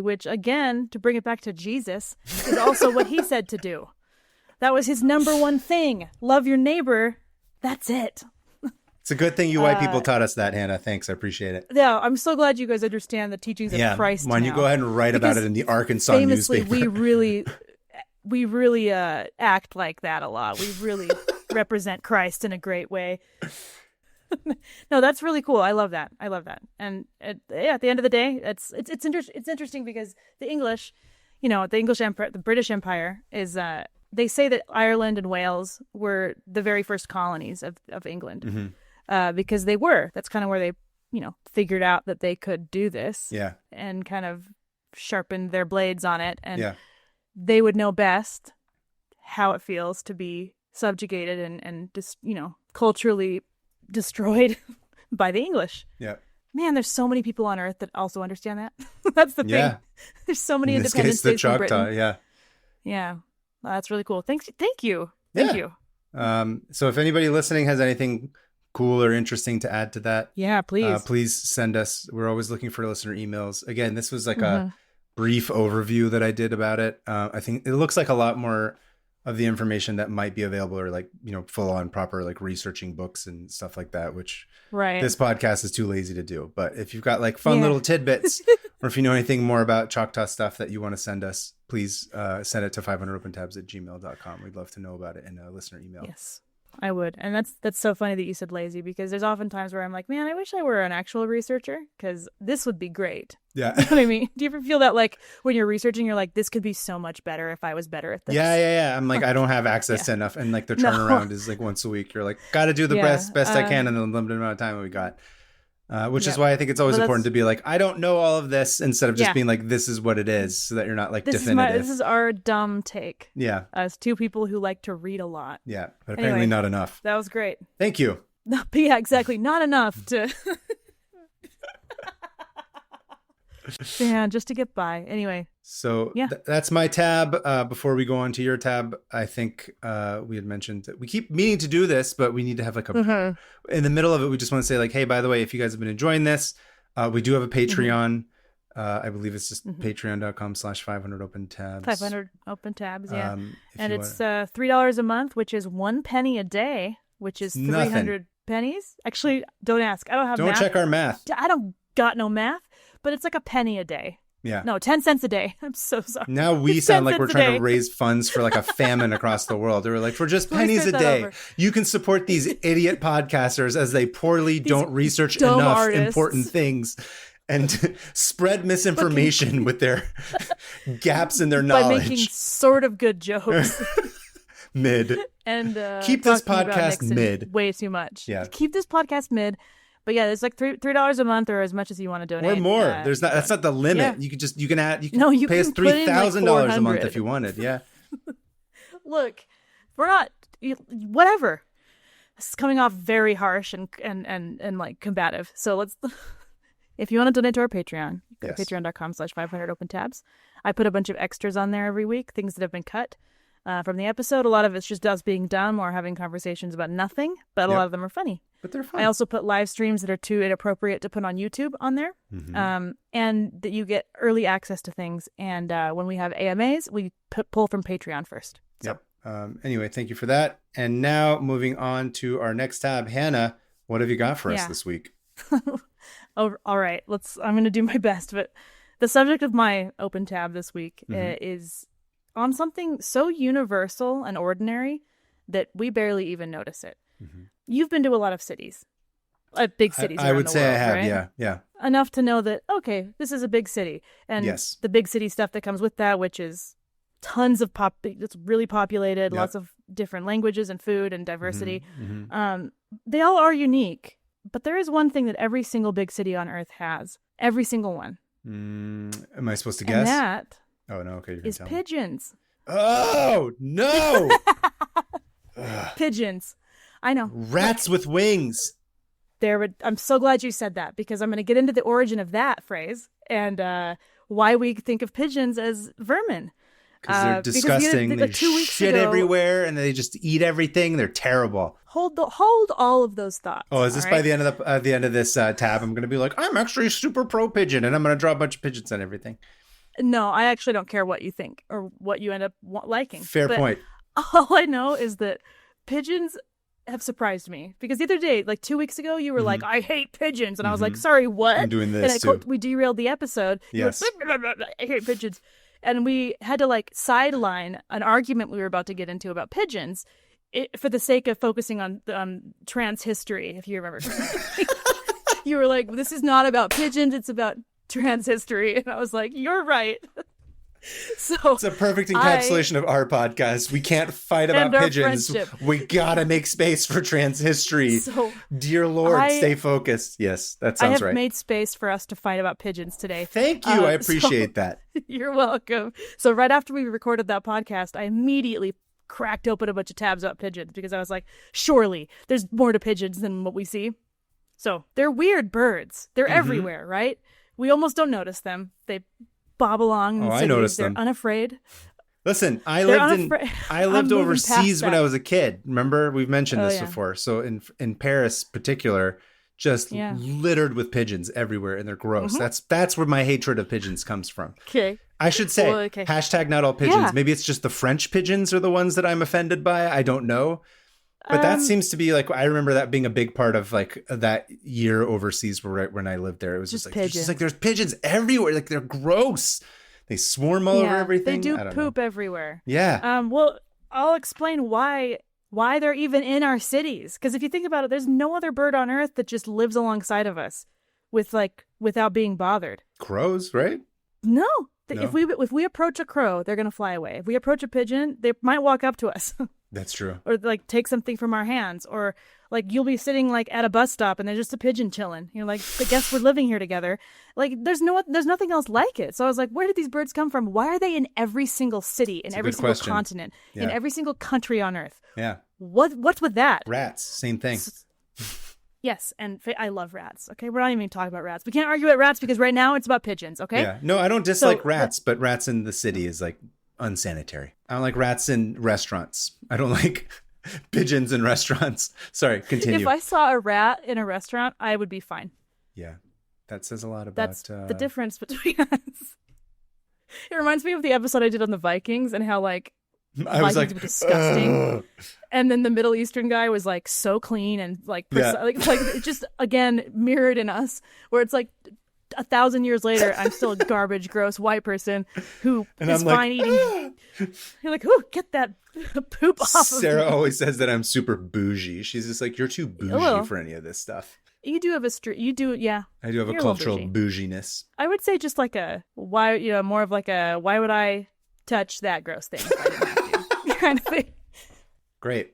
Which, again, to bring it back to Jesus, is also what he said to do. That was his number one thing. Love your neighbor. That's it. It's a good thing you white people taught us that, Hannah. Thanks. I appreciate it. Yeah, I'm so glad you guys understand the teachings of Christ. Why don't you go ahead and write about it in the Arkansas newspaper? we really act like that a lot. We really represent Christ in a great way. No, that's really cool. I love that. And at the end of the day, it's interesting because the English, the English Empire, the British Empire is. They say that Ireland and Wales were the very first colonies of England. Mm-hmm. Because they were. That's kind of where they, figured out that they could do this. Yeah. And kind of sharpened their blades on it. And they would know best how it feels to be subjugated and just, culturally destroyed by the English. Yeah. Man, there's so many people on Earth that also understand that. That's the thing. Yeah. There's so many independent states the Choctaw, in Britain. Yeah. Yeah. Well, that's really cool. Thank you. Thank you. So if anybody listening has anything cool or interesting to add to that, please send us. We're always looking for listener emails. Again, this was like a brief overview that I did about it. I think it looks like a lot more of the information that might be available or like, full on proper like researching books and stuff like that, which this podcast is too lazy to do. But if you've got like fun little tidbits or if you know anything more about Choctaw stuff that you want to send us, please send it to 500opentabs@gmail.com. We'd love to know about it in a listener email. Yes, I would. And that's so funny that you said lazy because there's often times where I'm like, man, I wish I were an actual researcher because this would be great. Yeah. You know what I mean? Do you ever feel that like when you're researching, you're like, this could be so much better if I was better at this? Yeah. I'm like, I don't have access to enough. And like the turnaround is like once a week. You're like, got to do the best I can in the limited amount of time that we got. Which is why I think it's always important to be like, I don't know all of this instead of just being like, this is what it is so that you're not like definitive. This is our dumb take. Yeah. As two people who like to read a lot. Yeah. But apparently not enough. That was great. Thank you. Yeah, exactly. Not enough to. Yeah, just to get by. Anyway. So yeah. That's my tab. Before we go on to your tab, I think we had mentioned that we keep meaning to do this, but we need to have like a in the middle of it. We just want to say like, hey, by the way, if you guys have been enjoying this, we do have a Patreon. I believe it's just patreon.com/500 open tabs. 500 open tabs, yeah. And it's $3 a month, which is 1 penny a day, which is 300 pennies. Actually, don't ask. I don't have math. Don't check our math. I don't got no math, but it's like a penny a day. Yeah. No, 10 cents a day. I'm so sorry. Now we sound like we're trying to raise funds for like a famine across the world. We're like, for just pennies a day, you can support these idiot podcasters as they poorly don't research enough important things and spread misinformation with their gaps in their knowledge. By making sort of good jokes. Mid. And keep this podcast mid. Way too much. Yeah. Keep this podcast mid. But yeah, it's like $3 a month or as much as you want to donate. Or more. That's not the limit. Yeah. You can pay us $3,000 a month if you wanted. Yeah. Look, we're not whatever. This is coming off very harsh and like combative. So let's if you want to donate to our Patreon, go to patreon.com/500 open tabs. I put a bunch of extras on there every week, things that have been cut from the episode. A lot of it's just us being dumb or having conversations about nothing, but a lot of them are funny. But they're fun. I also put live streams that are too inappropriate to put on YouTube on there, and that you get early access to things. And when we have AMAs, we pull from Patreon first. So. Yep. Anyway, thank you for that. And now moving on to our next tab. Hannah, what have you got for us this week? Oh, all right. I'm going to do my best. But the subject of my open tab this week is on something so universal and ordinary that we barely even notice it. You've been to a lot of cities, big cities. I would say world, I have, right? yeah. Enough to know that, okay, this is a big city. And the big city stuff that comes with that, which is tons of it's really populated, lots of different languages and food and diversity. They all are unique. But there is one thing that every single big city on Earth has. Every single one. Am I supposed to guess? And that okay, is pigeons. Oh, no! Pigeons. I know. Rats with wings. I'm so glad you said that, because I'm going to get into the origin of that phrase and why we think of pigeons as vermin. Because they're disgusting. They shit everywhere and they just eat everything. They're terrible. Hold all of those thoughts. Oh, is this by the end of this tab? I'm going to be like, I'm actually super pro pigeon, and I'm going to draw a bunch of pigeons on everything. No, I actually don't care what you think or what you end up liking. Fair point. All I know is that pigeons have surprised me, because the other day, like 2 weeks ago, you were like, I hate pigeons. And I was like, sorry, what? I'm doing this too. We derailed the episode. Yes. I hate pigeons. And we had to like sideline an argument we were about to get into about pigeons for the sake of focusing on trans history, if you remember. You were like, this is not about pigeons, it's about trans history. And I was like, you're right. So it's a perfect encapsulation of our podcast. We can't fight about pigeons. We gotta make space for trans history. So dear Lord, stay focused. Yes, that sounds right. I have made space for us to fight about pigeons today. Thank you. I appreciate that. You're welcome. So right after we recorded that podcast, I immediately cracked open a bunch of tabs about pigeons, because I was like, surely there's more to pigeons than what we see. So they're weird birds. They're everywhere, right? We almost don't notice them. They bob along. I noticed them. They're unafraid. Listen, I lived overseas when I was a kid. Remember, we've mentioned this before. So in Paris, particular, just littered with pigeons everywhere, and they're gross. That's where my hatred of pigeons comes from. Okay. I should say, hashtag not all pigeons. Yeah. Maybe it's just the French pigeons are the ones that I'm offended by. I don't know. But that seems to be like, I remember that being a big part of like that year overseas when I lived there. It was just like, there's pigeons everywhere. Like, they're gross. They swarm all over everything. They do poop everywhere. Yeah. Well, I'll explain why they're even in our cities. Because if you think about it, there's no other bird on Earth that just lives alongside of us without being bothered. Crows, right? No. If we approach a crow, they're going to fly away. If we approach a pigeon, they might walk up to us. That's true. Or like take something from our hands, or like you'll be sitting like at a bus stop and there's just a pigeon chilling. You're like, I guess we're living here together. Like there's nothing else like it. So I was like, where did these birds come from? Why are they in every single city, in every single continent, in every single country on Earth? Yeah. What's with that? Rats, same thing. Yes, and I love rats. Okay, we're not even talking about rats. We can't argue about rats because right now it's about pigeons. Okay. Yeah. No, I don't dislike rats, but rats in the city is like unsanitary. I don't like rats in restaurants. I don't like pigeons in restaurants. Sorry, continue. If I saw a rat in a restaurant, I would be fine. Yeah, that says a lot about... That's the difference between us. It reminds me of the episode I did on the Vikings and how, like, I was Vikings were disgusting. And then the Middle Eastern guy was, like, so clean and, like, like it just, again, mirrored in us, where it's like 1,000 years later, I'm still a garbage, gross white person who is fine eating. You're like, ooh, get that poop off of me. Sarah always says that I'm super bougie. She's just like, you're too bougie for any of this stuff. You do have yeah. I do have a cultural bouginess. I would say just like more of like a, why would I touch that gross thing if I didn't have to kind of thing. Great.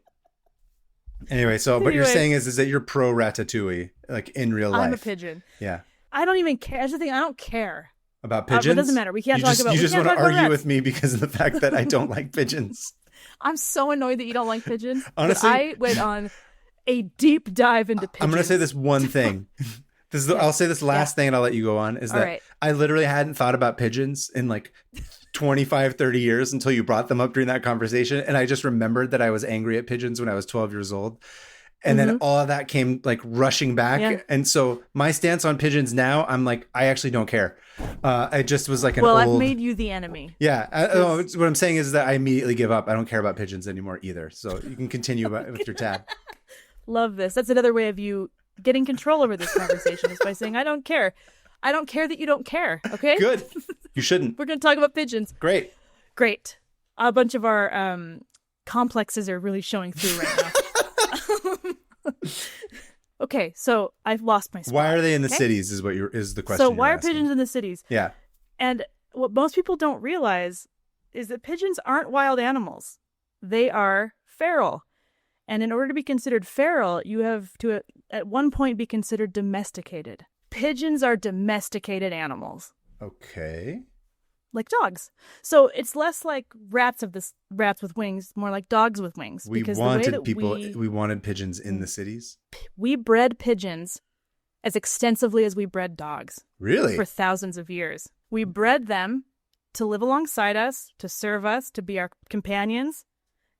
Anyway, what you're saying is that you're pro Ratatouille, like in real life. I'm a pigeon. Yeah. I don't even care. That's the thing. I don't care. About pigeons? It doesn't matter. We can't talk about... You just want to argue with me because of the fact that I don't like pigeons. I'm so annoyed that you don't like pigeons. Honestly, I went on a deep dive into pigeons. I'm going to say this one thing. I'll say this last thing and I'll let you go on. Is that I literally hadn't thought about pigeons in like 25, 30 years until you brought them up during that conversation. And I just remembered that I was angry at pigeons when I was 12 years old. And then all of that came like rushing back. Yeah. And so my stance on pigeons now, I'm like, I actually don't care. I just was like I've made you the enemy. Yeah. What I'm saying is that I immediately give up. I don't care about pigeons anymore either. So you can continue with your tab. Love this. That's another way of you getting control over this conversation is by saying, I don't care. I don't care that you don't care. Okay? Good. You shouldn't. We're going to talk about pigeons. Great. A bunch of our complexes are really showing through right now. Okay, so I've lost my spot. Why are they in the cities is the question. So why are pigeons in the cities? Yeah. And what most people don't realize is that pigeons aren't wild animals. They are feral. And in order to be considered feral, you have to at one point be considered domesticated. Pigeons are domesticated animals. Okay. Like dogs. So it's less like rats with wings, more like dogs with wings. We wanted pigeons in the cities. We bred pigeons as extensively as we bred dogs. Really? For thousands of years. We bred them to live alongside us, to serve us, to be our companions.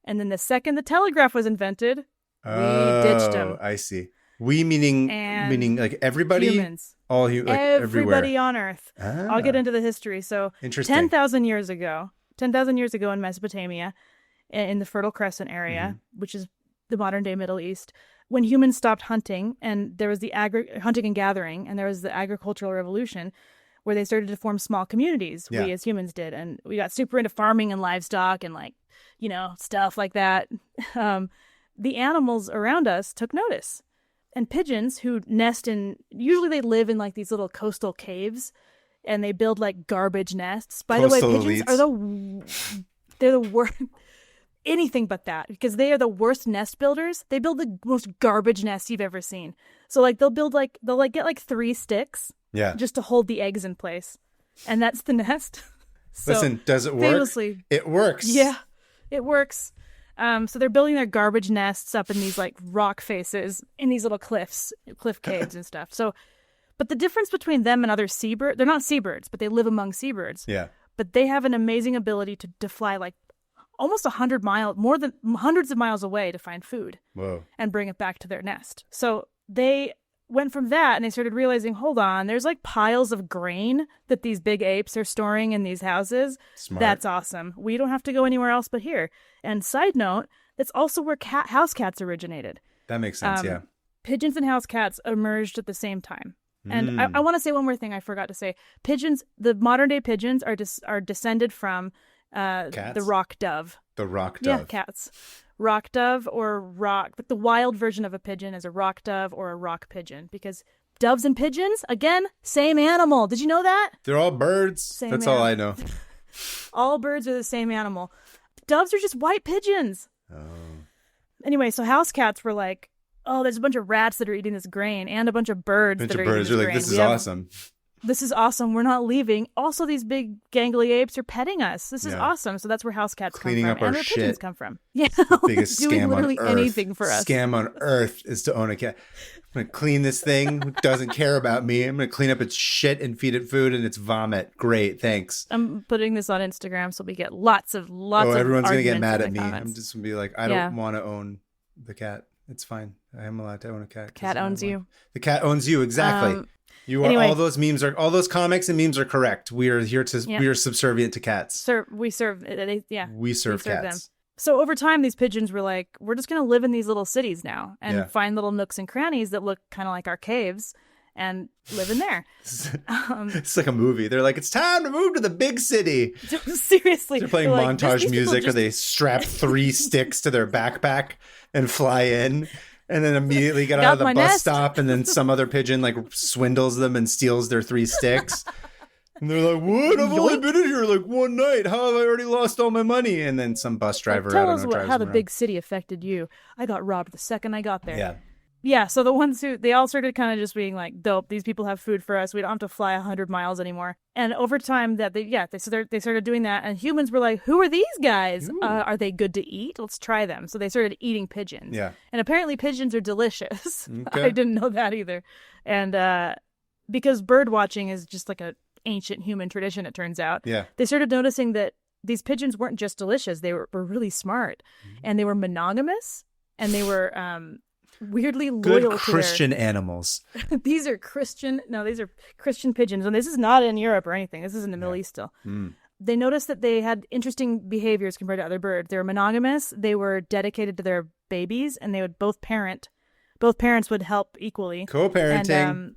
And then the second the telegraph was invented, we ditched them. I see. We meaning like everybody? Humans. Everybody on Earth. I'll get into the history. So 10,000 years ago in Mesopotamia, in the Fertile Crescent area, which is the modern day Middle East, when humans stopped hunting and there was the hunting and gathering and there was the agricultural revolution where they started to form small communities, we as humans did. And we got super into farming and livestock and stuff like that. The animals around us took notice. And pigeons who usually they live in like these little coastal caves and they build like garbage nests. By the way, pigeons they're the worst, anything but that, because they are the worst nest builders. They build the most garbage nests you've ever seen. So like they'll get like 3 sticks just to hold the eggs in place. And that's the nest. So, listen, does it work? Famously, it works. Yeah, it works. So they're building their garbage nests up in these like rock faces in these little cliff caves and stuff. So, but the difference between them and other seabirds, they're not seabirds, but they live among seabirds. Yeah. But they have an amazing ability to fly like almost 100 miles, more than hundreds of miles away to find food. Whoa. And bring it back to their nest. So they went from that and they started realizing, hold on, there's like piles of grain that these big apes are storing in these houses. Smart. That's awesome. We don't have to go anywhere else but here. And side note, that's also where house cats originated. That makes sense, yeah. Pigeons and house cats emerged at the same time. And I want to say one more thing I forgot to say. Pigeons, the modern day pigeons are descended from the rock dove. The rock dove. Yeah, cats. Rock dove but the wild version of a pigeon is a rock dove or a rock pigeon, because doves and pigeons, again, same animal. Did you know that? They're all birds. That's all I know. All birds are the same animal. Doves are just white pigeons. Oh. Anyway, so house cats were like, oh, there's a bunch of rats that are eating this grain and a bunch of birds that are eating this grain. You're like, this is awesome. This is awesome. We're not leaving. Also, these big gangly apes are petting us. This is awesome. So that's where house cats Cleaning come up from. our And where shit. pigeons come from. Yeah. The biggest doing scam literally on earth. anything for us. Scam on earth is to own a cat. I'm going to clean this thing. Who doesn't care about me? I'm going to clean up its shit and feed it food and its vomit. Great. Thanks. I'm putting this on Instagram so we get lots of everyone's going to get mad at me. Comments. I'm just going to be like, I don't want to own the cat. It's fine. I am allowed to own a cat. Cat owns you. The cat owns you. Exactly. You are anyway. all those comics and memes are correct. We are here to we are subservient to cats. We serve cats. Them. So over time, these pigeons were like, we're just going to live in these little cities now and find little nooks and crannies that look kind of like our caves and live in there. It's like a movie. They're like, it's time to move to the big city. Seriously. They're playing montage music where they strap 3 sticks to their backpack and fly in. And then immediately get out of the bus stop. And then some other pigeon like swindles them and steals their 3 sticks. And they're like, what? I've only been in here like one night. How have I already lost all my money? And then some bus driver, tell us how the big city affected you. I got robbed the second I got there. Yeah. Yeah, so the ones they all started kind of just being like, dope, these people have food for us. We don't have to fly 100 miles anymore. And over time they started doing that. And humans were like, who are these guys? Are they good to eat? Let's try them. So they started eating pigeons. Yeah. And apparently pigeons are delicious. Okay. I didn't know that either. And because bird watching is just like a ancient human tradition, it turns out. Yeah. They started noticing that these pigeons weren't just delicious. They were really smart. And they were monogamous. And they were... weirdly loyal good to Christian animals. These are Christian pigeons, and this is not in Europe or anything. This is in the Middle East still. They noticed that they had interesting behaviors compared to other birds. They were monogamous, they were dedicated to their babies, and they would both parents would help equally. Co-parenting.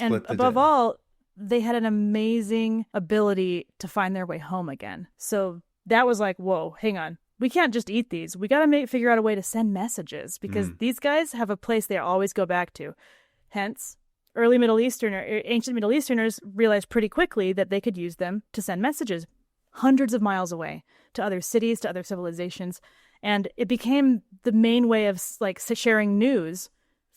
And above all, they had an amazing ability to find their way home again. So that was like, whoa, hang on. We can't just eat these. We got to figure out a way to send messages because these guys have a place they always go back to. Hence, ancient Middle Easterners realized pretty quickly that they could use them to send messages hundreds of miles away to other cities, to other civilizations. And it became the main way of like sharing news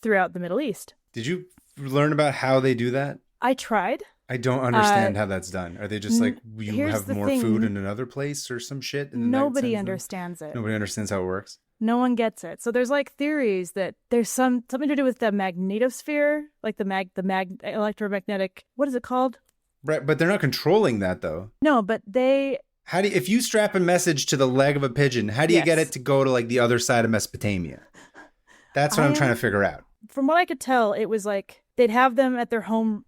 throughout the Middle East. Did you learn about how they do that? I tried. I don't understand how that's done. Are they just like, you have more food in another place or some shit? And nobody understands it. Nobody understands how it works. No one gets it. So there's like theories that there's something to do with the magnetosphere, like the electromagnetic, what is it called? Right, but they're not controlling that though. No, but if you strap a message to the leg of a pigeon, how do you get it to go to like the other side of Mesopotamia? That's what I'm trying to figure out. From what I could tell, it was like they'd have them at their home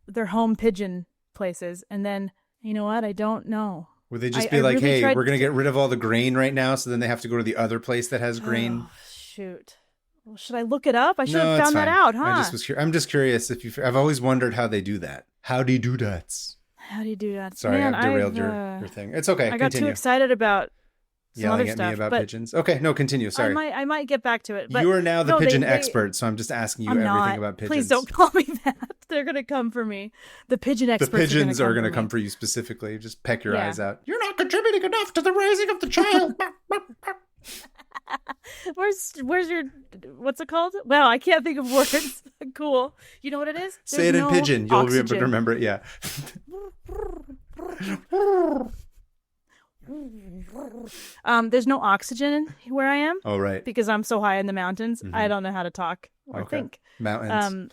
pigeon places, and then you know what? I don't know. Would they just be like, really, "Hey, we're gonna get rid of all the grain right now," so then they have to go to the other place that has grain? Oh, shoot. Well, should I look it up? I should have found that out, huh? I'm just curious I've always wondered how they do that. How do you do that? Sorry, I derailed your thing. It's okay. I got too excited about yelling at me about pigeons. Okay, no, continue. Sorry. I might get back to it. But you are now the pigeon expert, so I'm just asking you everything about pigeons. Please don't call me that. They're going to come for me. The pigeon experts. The pigeons are going to come for you specifically. Just peck your eyes out. You're not contributing enough to the raising of the child. Where's your, what's it called? Wow, I can't think of words. Cool. You know what it is? Say it in pigeon. You'll be able to remember it. Yeah. There's no oxygen where I am. Oh, right. Because I'm so high in the mountains. I don't know how to talk or think. Mountains.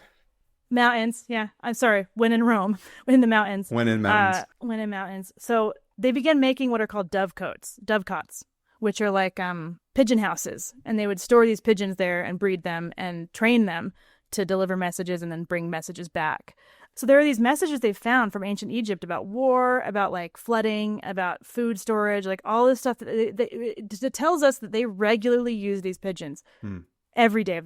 Mountains. Yeah. I'm sorry. When in Rome. In the mountains. When in mountains. So they began making what are called dovecots, which are like pigeon houses. And they would store these pigeons there and breed them and train them to deliver messages and then bring messages back. So there are these messages they found from ancient Egypt about war, about like flooding, about food storage, like all this stuff. It tells us that they regularly use these pigeons every day,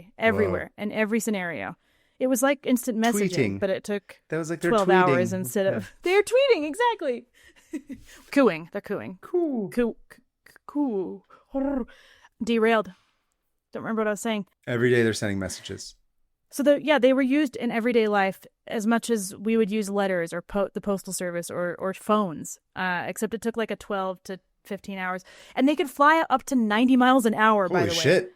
everywhere, in every scenario. It was like instant messaging, tweeting. But it took that was like 12 hours instead of... They're tweeting, exactly. Cooing. They're cooing. Coo. Derailed. Don't remember what I was saying. Every day they're sending messages. So they were used in everyday life as much as we would use letters or the postal service or phones, except it took like a 12 to 15 hours. And they could fly up to 90 miles an hour, by the way. Holy shit.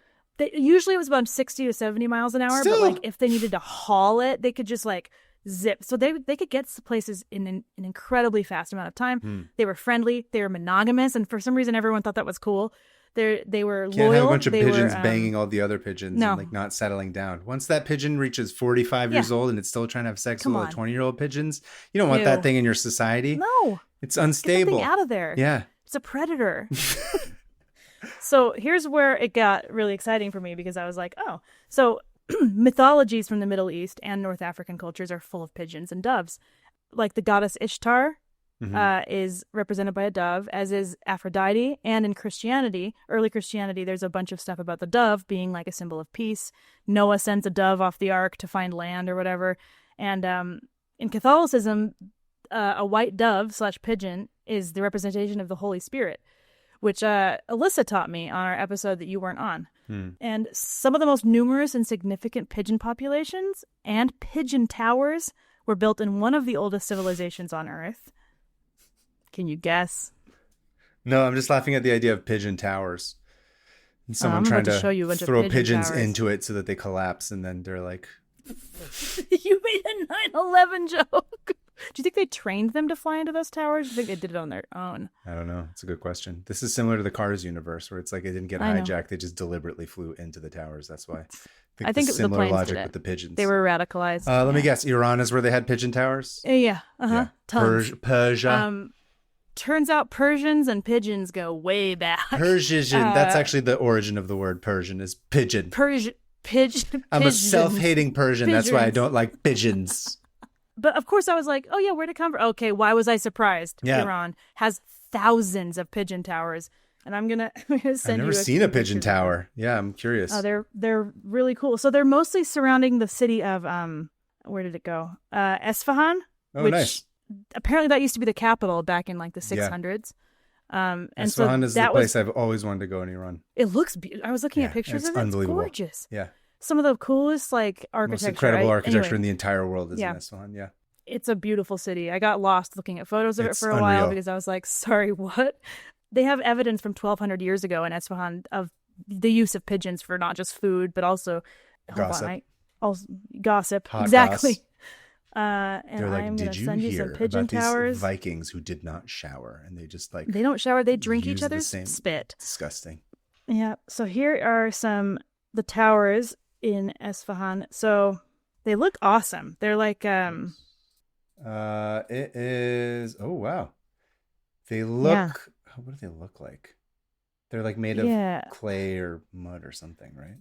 Usually it was about 60 to 70 miles an hour, Still? but like if they needed to haul it, they could just like zip. So they could get to places in an incredibly fast amount of time. They were friendly. They were monogamous. And for some reason, everyone thought that was cool. They were loyal. Can't have a bunch of pigeons banging all the other pigeons and like not settling down. Once that pigeon reaches 45 years old and it's still trying to have sex with all the 20-year-old pigeons, you don't want that thing in your society. No. It's unstable. Get that thing out of there. Yeah. It's a predator. So here's where it got really exciting for me because I was like, oh, so mythologies from the Middle East and North African cultures are full of pigeons and doves. Like the goddess Ishtar is represented by a dove, as is Aphrodite. And in Christianity, early Christianity, there's a bunch of stuff about the dove being like a symbol of peace. Noah sends a dove off the ark to find land or whatever. And in Catholicism, a white dove / pigeon is the representation of the Holy Spirit, which Alyssa taught me on our episode that you weren't on. And some of the most numerous and significant pigeon populations and pigeon towers were built in one of the oldest civilizations on Earth. Can you guess? No, I'm just laughing at the idea of pigeon towers. And someone trying to throw pigeons into it so that they collapse, and then they're like... You made a 9/11 joke. Do you think they trained them to fly into those towers? Do you think they did it on their own? I don't know. It's a good question. This is similar to the Cars universe, where it's like they didn't get hijacked. They just deliberately flew into the towers. That's why. I think it's similar logic with the pigeons. They were radicalized. Let me guess. Iran is where they had pigeon towers? Yeah. Tons. Persia. Turns out Persians and pigeons go way back. Persian. That's actually the origin of the word Persian is pigeon. Pigeon. I'm a self-hating Persian. Pigeons. That's why I don't like pigeons. But of course I was like, oh yeah, where'd it come from? Okay, why was I surprised? Yeah. Iran has thousands of pigeon towers. And I'm gonna send you. I've never seen a pigeon tower. Yeah, I'm curious. Oh, they're really cool. So they're mostly surrounding the city of where did it go? Esfahan. Oh, nice. Apparently that used to be the capital back in like the 600s. And Esfahan is the place I've always wanted to go in Iran. It looks beautiful. I was looking at pictures of it. It's gorgeous. Yeah. Some of the coolest like architecture. Most incredible architecture in the entire world is in Esfahan. Yeah. It's a beautiful city. I got lost looking at photos of it for a while because I was like, sorry, what? They have evidence from 1,200 years ago in Esfahan of the use of pigeons for not just food, but also gossip. Hot exactly. Goss. And they're like, I'm going to send you some pigeon towers. These Vikings who did not shower, and they just like they don't shower. They drink each other's spit. Disgusting. Yeah. So here are the towers in Esfahan. So they look awesome. They're like it is. Oh wow. They look. Yeah. What do they look like? They're like made of clay or mud or something, right?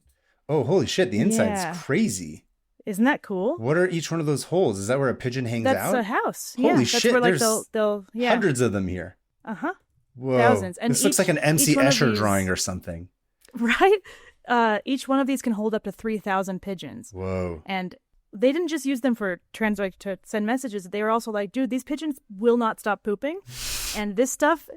Oh, holy shit! The inside's crazy. Isn't that cool? What are each one of those holes? Is that where a pigeon hangs out? That's a house. Holy shit! That's where, like, they'll hundreds of them here. Whoa! Thousands. And this looks like an MC Escher drawing or something, right? Each one of these can hold up to 3,000 pigeons. Whoa! And they didn't just use them to send messages. They were also like, dude, these pigeons will not stop pooping, and this stuff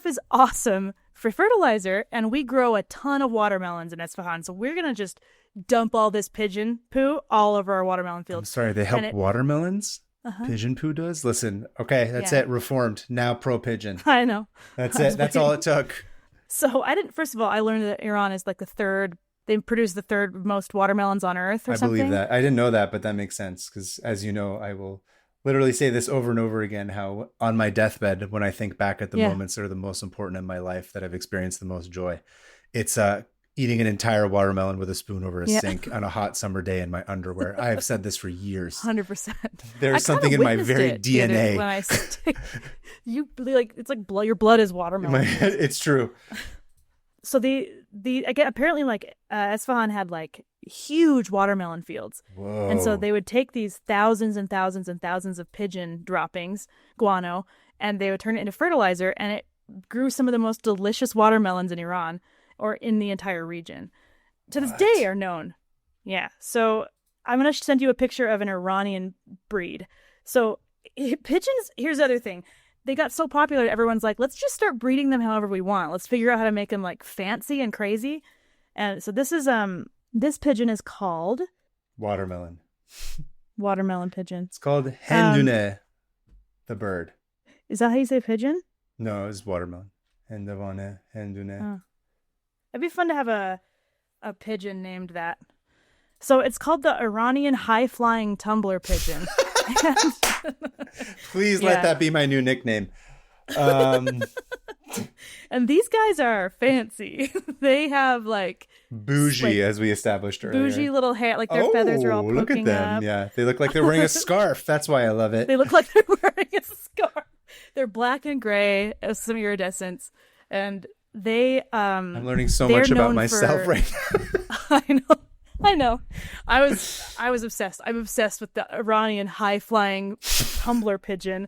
is awesome for fertilizer. And we grow a ton of watermelons in Esfahan, so we're gonna just dump all this pigeon poo all over our watermelon fields. I'm sorry, they help watermelons? Pigeon poo does? Listen, okay, that's it. Reformed. Now pro pigeon. I know. That's it. That's all it took. So first of all, I learned that Iran is like they produce the third most watermelons on Earth or something. I believe that. I didn't know that, but that makes sense because, as you know, I will literally say this over and over again, how on my deathbed, when I think back at the moments that are the most important in my life, that I've experienced the most joy, it's eating an entire watermelon with a spoon over a sink on a hot summer day in my underwear. I have said this for years. 100%. There's something in my very DNA. When I you like, it's like your blood is watermelon. It's true. So apparently like Esfahan had like huge watermelon fields. Whoa. And so they would take these thousands and thousands and thousands of pigeon droppings, guano, and they would turn it into fertilizer, and it grew some of the most delicious watermelons in Iran or in the entire region. To this day are known. Yeah. So I'm going to send you a picture of an Iranian breed. So pigeons, here's the other thing. They got so popular that everyone's like, let's just start breeding them however we want. Let's figure out how to make them like fancy and crazy. And so this is this pigeon is called watermelon pigeon. It's called hendune, the bird. Is that how you say pigeon? No, it's watermelon. Hendune. Oh. It'd be fun to have a pigeon named that. So it's called the Iranian high-flying tumbler pigeon. Please let that be my new nickname. And these guys are fancy. They have like bougie, as we established earlier. Bougie little hair, like their feathers are all poking look at them. up. Yeah, they look like they're wearing a scarf. That's why I love it. They look like they're wearing a scarf. They're black and gray, some iridescence, and they. I'm learning so much about myself right now. I know. I was obsessed. I'm obsessed with the Iranian high-flying tumbler pigeon.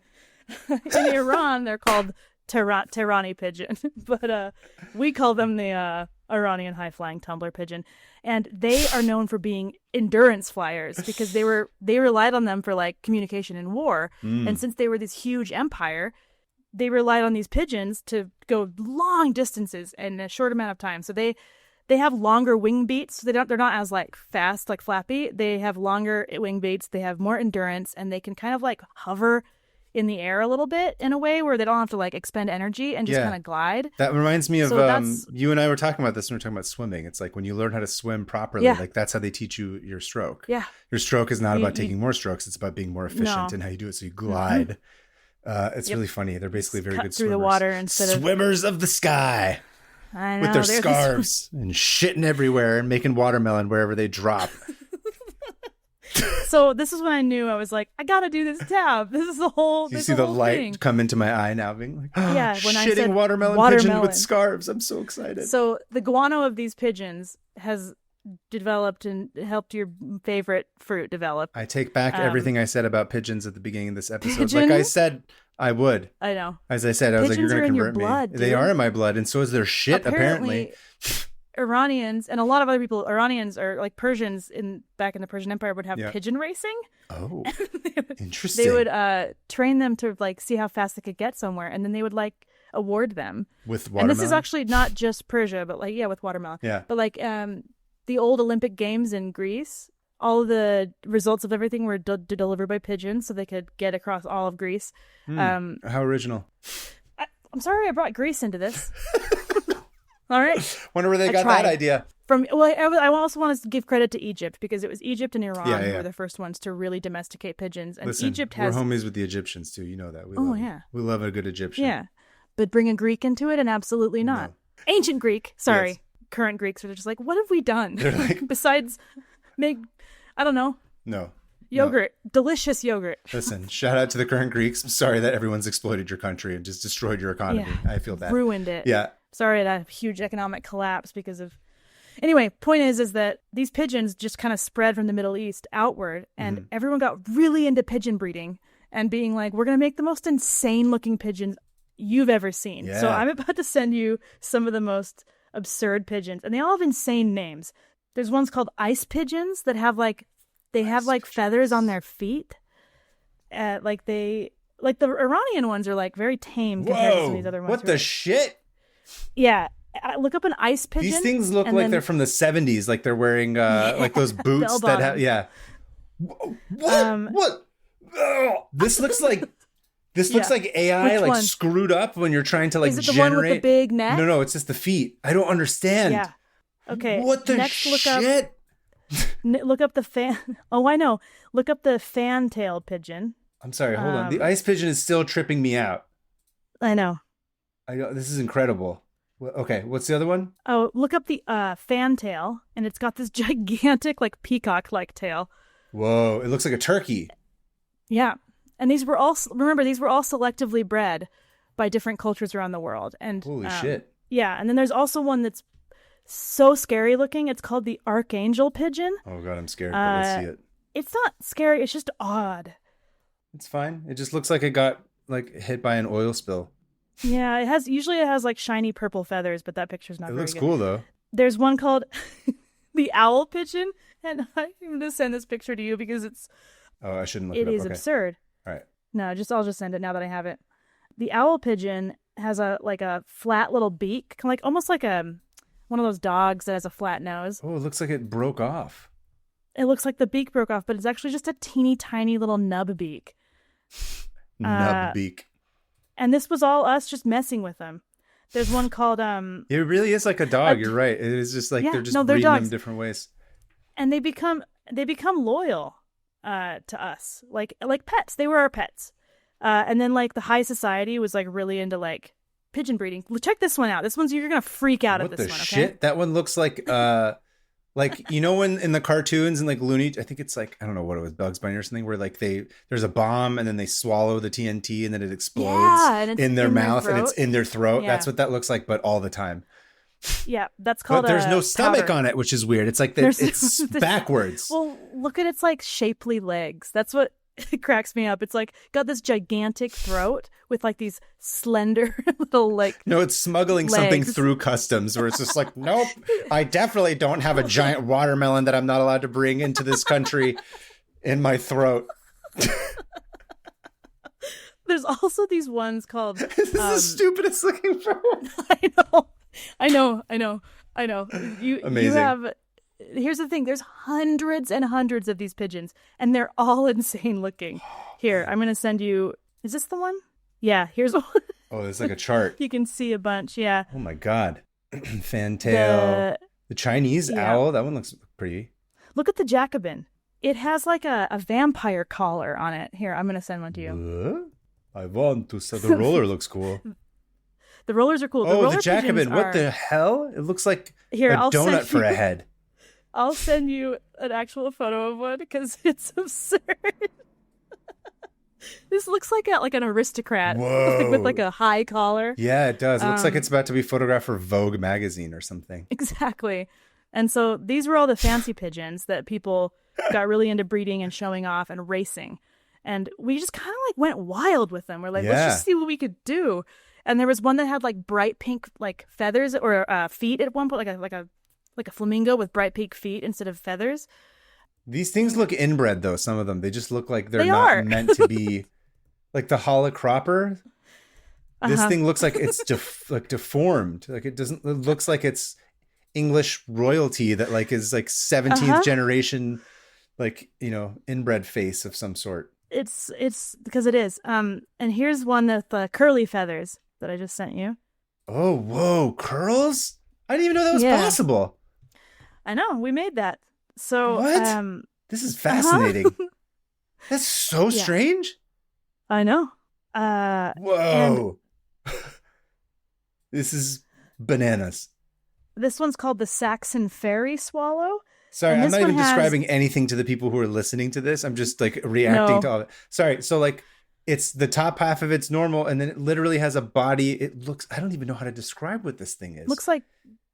In Iran, they're called Tehrani pigeon, but we call them the Iranian high-flying tumbler pigeon, and they are known for being endurance flyers because they relied on them for like communication in war, and since they were this huge empire, they relied on these pigeons to go long distances in a short amount of time. So they have longer wing beats. So they're not as like fast, like flappy. They have longer wing beats. They have more endurance, and they can kind of like hover in the air a little bit in a way where they don't have to like expend energy and just kind of glide. That reminds me of you and I were talking about this when we were talking about swimming. It's like when you learn how to swim properly, like that's how they teach you your stroke. Yeah. Your stroke is not about taking more strokes. It's about being more efficient in how you do it. So you glide. It's really funny. They're basically very good through swimmers. The water instead of swimmers of the sky. I know, with their scarves and shitting everywhere and making watermelon wherever they drop. So this is when I knew I was like, I gotta do this tab. This is the whole. You see the light come into my eye now, being like, oh, yeah, when I said watermelon pigeon with scarves. I'm so excited. So the guano of these pigeons has developed and helped your favorite fruit develop. I take back everything I said about pigeons at the beginning of this episode. Pigeon? Like I said, I would. I know. As I said, I was like, you're going to convert me. Blood, they are in my blood, and so is their shit, apparently. Iranians and a lot of other people, Iranians or like Persians back in the Persian Empire would have pigeon racing. Oh, interesting. They would train them to like see how fast they could get somewhere, and then they would like award them with watermelon. And this is actually not just Persia, but like with watermelon. Yeah. But like the old Olympic Games in Greece, all of the results of everything were delivered by pigeons, so they could get across all of Greece. How original! I'm sorry I brought Greece into this. All right. Wonder where they got that idea from. Well, I also want to give credit to Egypt because it was Egypt and Iran who were the first ones to really domesticate pigeons. And listen, Egypt has. We're homies with the Egyptians too. You know that. We love a good Egyptian. Yeah, but bring a Greek into it, and absolutely not. No. Ancient Greek. Sorry, yes. Current Greeks are just like, what have we done? They're like, besides make, I don't know. No. Yogurt, delicious yogurt. Listen, shout out to the current Greeks. I'm sorry that everyone's exploited your country and just destroyed your economy. Yeah, I feel bad. Ruined it. Yeah. Sorry, that huge economic collapse because of. Anyway, point is that these pigeons just kind of spread from the Middle East outward, and everyone got really into pigeon breeding and being like, we're going to make the most insane looking pigeons you've ever seen. Yeah. So I'm about to send you some of the most absurd pigeons, and they all have insane names. There's ones called ice pigeons that have like. They have like feathers on their feet. Like the Iranian ones are like very tame compared to some of these other ones. What the shit? Yeah. Look up an ice pigeon. These things look like they're from the 70s. Like they're wearing like those boots that have, What? Oh, this looks like AI like one? Screwed up when you're trying to like generate. Is it the one with the big neck? No, it's just the feet. I don't understand. Yeah. Okay. What the shit? Look up the fan. Oh, I know. Look up the fan-tailed pigeon. I'm sorry. Hold on. The ice pigeon is still tripping me out. I know. This is incredible. Okay, what's the other one? Oh, look up the fantail, and it's got this gigantic, like peacock-like tail. Whoa! It looks like a turkey. Yeah, and these were all selectively bred by different cultures around the world. And holy shit! Yeah, and then there's also one that's so scary looking. It's called the archangel pigeon. Oh god, I'm scared. But let's see it. It's not scary. It's just odd. It's fine. It just looks like it got like hit by an oil spill. Yeah, it has like shiny purple feathers, but that picture's not very good. It looks cool though. There's one called the owl pigeon, and I'm going to send this picture to you because it's. Oh, I shouldn't look it up. It is absurd. All right. No, I'll just send it now that I have it. The owl pigeon has a flat little beak, almost like one of those dogs that has a flat nose. Oh, it looks like it broke off. It looks like the beak broke off, but it's actually just a teeny tiny little nub beak. Nub beak. And this was all us just messing with them. There's one called It really is like a dog. You're right. It is just like they're just breeding them different ways. and they become loyal to us, like pets. They were our pets. And then like the high society was like really into like pigeon breeding. Check this one out. This one's, you're gonna freak out at this one. What the shit? Okay? That one looks like like, you know, when in the cartoons and like Looney, I think it's like, I don't know what it was, Bugs Bunny or something, where like there's a bomb and then they swallow the TNT and then it explodes in their mouth and it's in their throat. Yeah. That's what that looks like, but all the time. Yeah, that's called. But there's no stomach on it, which is weird. It's like it's backwards. Well, look at its like shapely legs. That's what cracks me up. It's like got this gigantic throat with like these slender little like. No, it's smuggling legs. Something through customs, where it's just like, nope, I definitely don't have a giant watermelon that I'm not allowed to bring into this country in my throat. There's also these ones called. This is the stupidest looking bird. I know. Amazing. You have. Here's the thing. There's hundreds and hundreds of these pigeons, and they're all insane looking. Here, I'm gonna send you. Is this the one? Yeah. Here's one. Oh, there's like a chart. You can see a bunch. Yeah. Oh my god. Fantail. The Chinese owl. That one looks pretty. Look at the Jacobin. It has like a vampire collar on it. Here, I'm gonna send one to you. I want to say the roller looks cool. The rollers are cool. The Jacobin. What the hell? It looks like a donut for a head. I'll send you an actual photo of one because it's absurd. This looks like an aristocrat. Whoa. With like a high collar. Yeah, it does. It looks like it's about to be photographed for Vogue magazine or something. Exactly. And so these were all the fancy pigeons that people got really into breeding and showing off and racing. And we just kind of like went wild with them. We're like, let's just see what we could do. And there was one that had like bright pink like feathers or feet at one point, like a flamingo with bright pink feet instead of feathers. These things look inbred though. Some of them, they just look like they're not meant to be. Like the holocropper. This thing looks like it's deformed. Like it looks like it's English royalty that like is like 17th generation, like, you know, inbred face of some sort. It's because it is. And here's one with curly feathers that I just sent you. Oh, whoa, curls? I didn't even know that was possible. I know, we made that. So what? This is fascinating. That's so strange. I know. Whoa. This is bananas. This one's called the Saxon fairy swallow. Sorry, I'm not even describing anything to the people who are listening to this. I'm just like reacting to all of it. Sorry. So like it's the top half of it's normal and then it literally has a body. It looks, I don't even know how to describe what this thing is. Looks like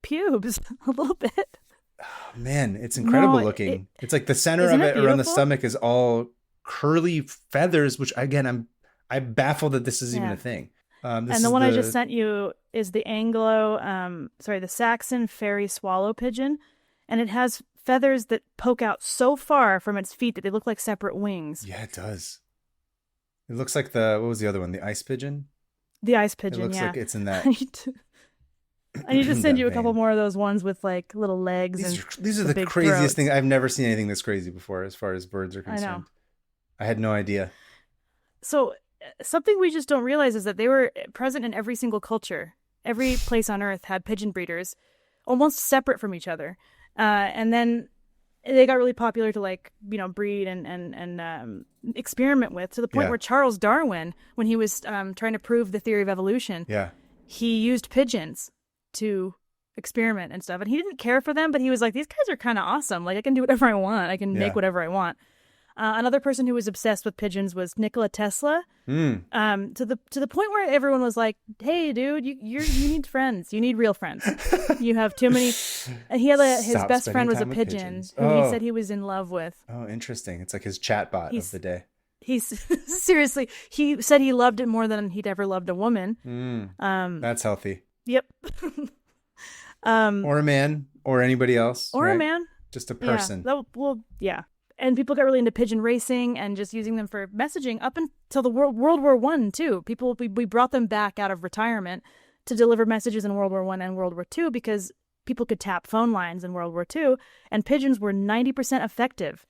pubes a little bit. Oh, man, it's incredible looking. It's like the center of it around the stomach is all curly feathers, which again, I'm baffled that this is even a thing. And the one I just sent you is the the Saxon fairy swallow pigeon. And it has feathers that poke out so far from its feet that they look like separate wings. Yeah, it does. It looks like what was the other one? The ice pigeon? The ice pigeon, it looks like it's in that. I need to send you a couple more of those ones with like little legs. These are the craziest things. I've never seen anything this crazy before as far as birds are concerned. I know. I had no idea. So something we just don't realize is that they were present in every single culture. Every place on Earth had pigeon breeders, almost separate from each other. And then they got really popular to like, you know, breed and experiment with, to the point where Charles Darwin, when he was trying to prove the theory of evolution, he used pigeons to experiment and stuff. And he didn't care for them, but he was like, these guys are kind of awesome. Like I can do whatever I want. I can make whatever I want. Another person who was obsessed with pigeons was Nikola Tesla. To the point where everyone was like, "Hey, dude, you need friends. You need real friends. You have too many." And he had his best friend was a pigeon who he said he was in love with. Oh, interesting. It's like his chatbot of the day. Seriously, he said he loved it more than he'd ever loved a woman. That's healthy. Yep. Or a man, or anybody else, or a man, just a person. Yeah. And people got really into pigeon racing and just using them for messaging up until the World War I too. We brought them back out of retirement to deliver messages in World War I and World War II because people could tap phone lines in World War II, and pigeons were 90% effective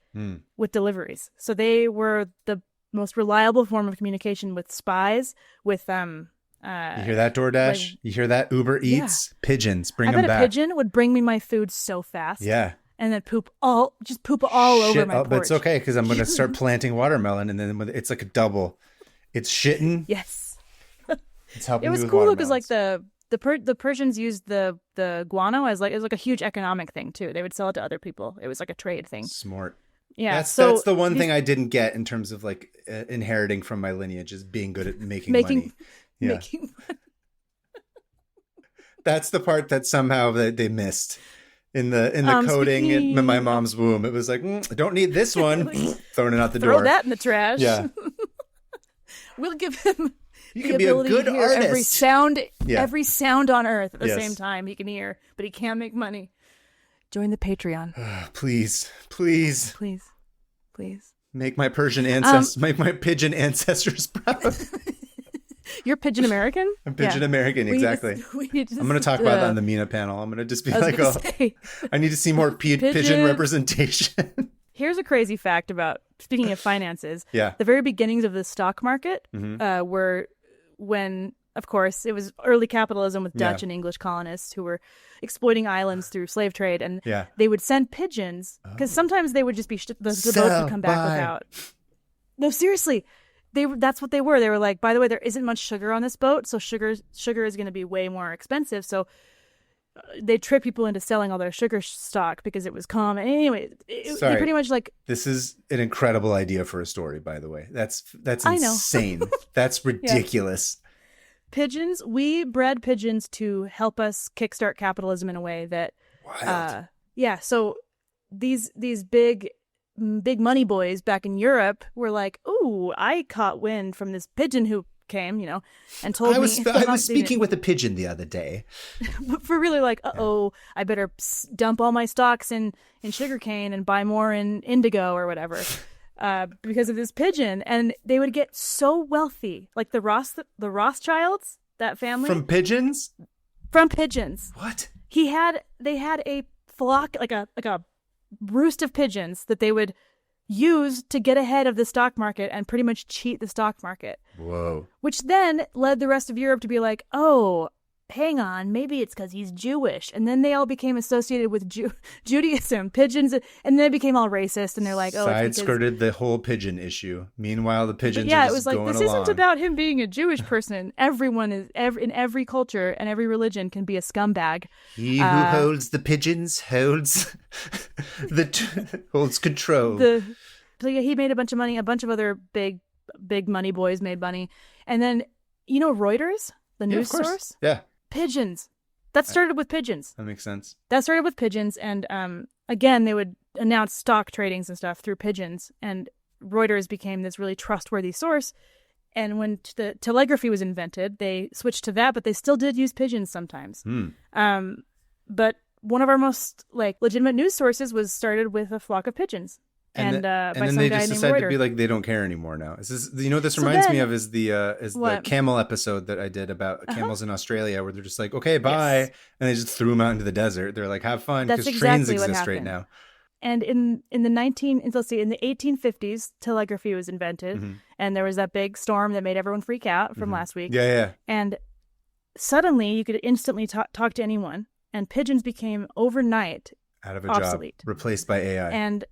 with deliveries. So they were the most reliable form of communication with spies, with you hear that, DoorDash? You hear that, Uber Eats? Pigeons, bring them back. I bet a pigeon would bring me my food so fast. Yeah. and then poop all over my porch. But it's okay because I'm going to start planting watermelon, and then it's like a double. It's shitting. Yes. It's helping. It was cool because like the Persians used the guano as like it was like a huge economic thing too. They would sell it to other people. It was like a trade thing. Smart. Yeah, that's the one thing I didn't get in terms of like inheriting from my lineage is being good at making money. Yeah. Making money. That's the part that somehow they missed in the coding in my mom's womb. It was like, I don't need this one. Throwing it out the door. Throw that in the trash. Yeah. We'll give him you the can be a ability good to hear artist. every sound on earth at the same time he can hear, but he can't make money. Join the Patreon. Please. Make my make my pigeon ancestors proud. You're Pigeon American? I'm Pigeon American, exactly. I'm going to talk about that on the MENA panel. I'm going to just be like, I need to see more pigeon representation. Here's a crazy fact about, speaking of finances, the very beginnings of the stock market were when, of course, it was early capitalism with Dutch and English colonists who were exploiting islands through slave trade. And they would send pigeons, because sometimes they would just be, the boats would come back without. No, seriously. That's what they were. They were like, by the way, there isn't much sugar on this boat, so sugar is going to be way more expensive. So they trick people into selling all their sugar stock because it was common. Anyway, they pretty much like. This is an incredible idea for a story, by the way. That's insane. That's ridiculous. Pigeons. We bred pigeons to help us kickstart capitalism in a way that. Wild. So these big money boys back in Europe were like, "Ooh, I caught wind from this pigeon who came, and told me." I was speaking with a pigeon the other day. For really like, I better dump all my stocks in sugarcane and buy more in indigo or whatever, because of this pigeon. And they would get so wealthy, like the Rothschilds, that family from pigeons. From pigeons. What? They had a flock, like a roost of pigeons that they would use to get ahead of the stock market and pretty much cheat the stock market. Whoa. Which then led the rest of Europe to be like, oh, hang on, maybe it's because he's Jewish. And then they all became associated with Judaism, pigeons, and then they became all racist. And they're like, side-skirted the whole pigeon issue. Meanwhile, the pigeons are just it was like, this isn't about him being a Jewish person. Everyone is, in every culture and every religion can be a scumbag. He who holds the pigeons holds holds control. So he made a bunch of money. A bunch of other big money boys made money. And then, Reuters, the news source? Yeah. Pigeons. That started with pigeons. That makes sense. That started with pigeons. And again, they would announce stock tradings and stuff through pigeons. And Reuters became this really trustworthy source. And when the telegraphy was invented, they switched to that, but they still did use pigeons sometimes. But one of our most legitimate news sources was started with a flock of pigeons. And then they just decided to be like, they don't care anymore now. This reminds me of is the camel episode that I did about camels in Australia, where they're just like, okay, bye. Yes. And they just threw them out into the desert. They're like, have fun, because trains exist right now. And in the 1850s, telegraphy was invented, and there was that big storm that made everyone freak out from last week. Yeah. And suddenly you could instantly talk to anyone, and pigeons became overnight out of a obsolete, job, replaced by AI. And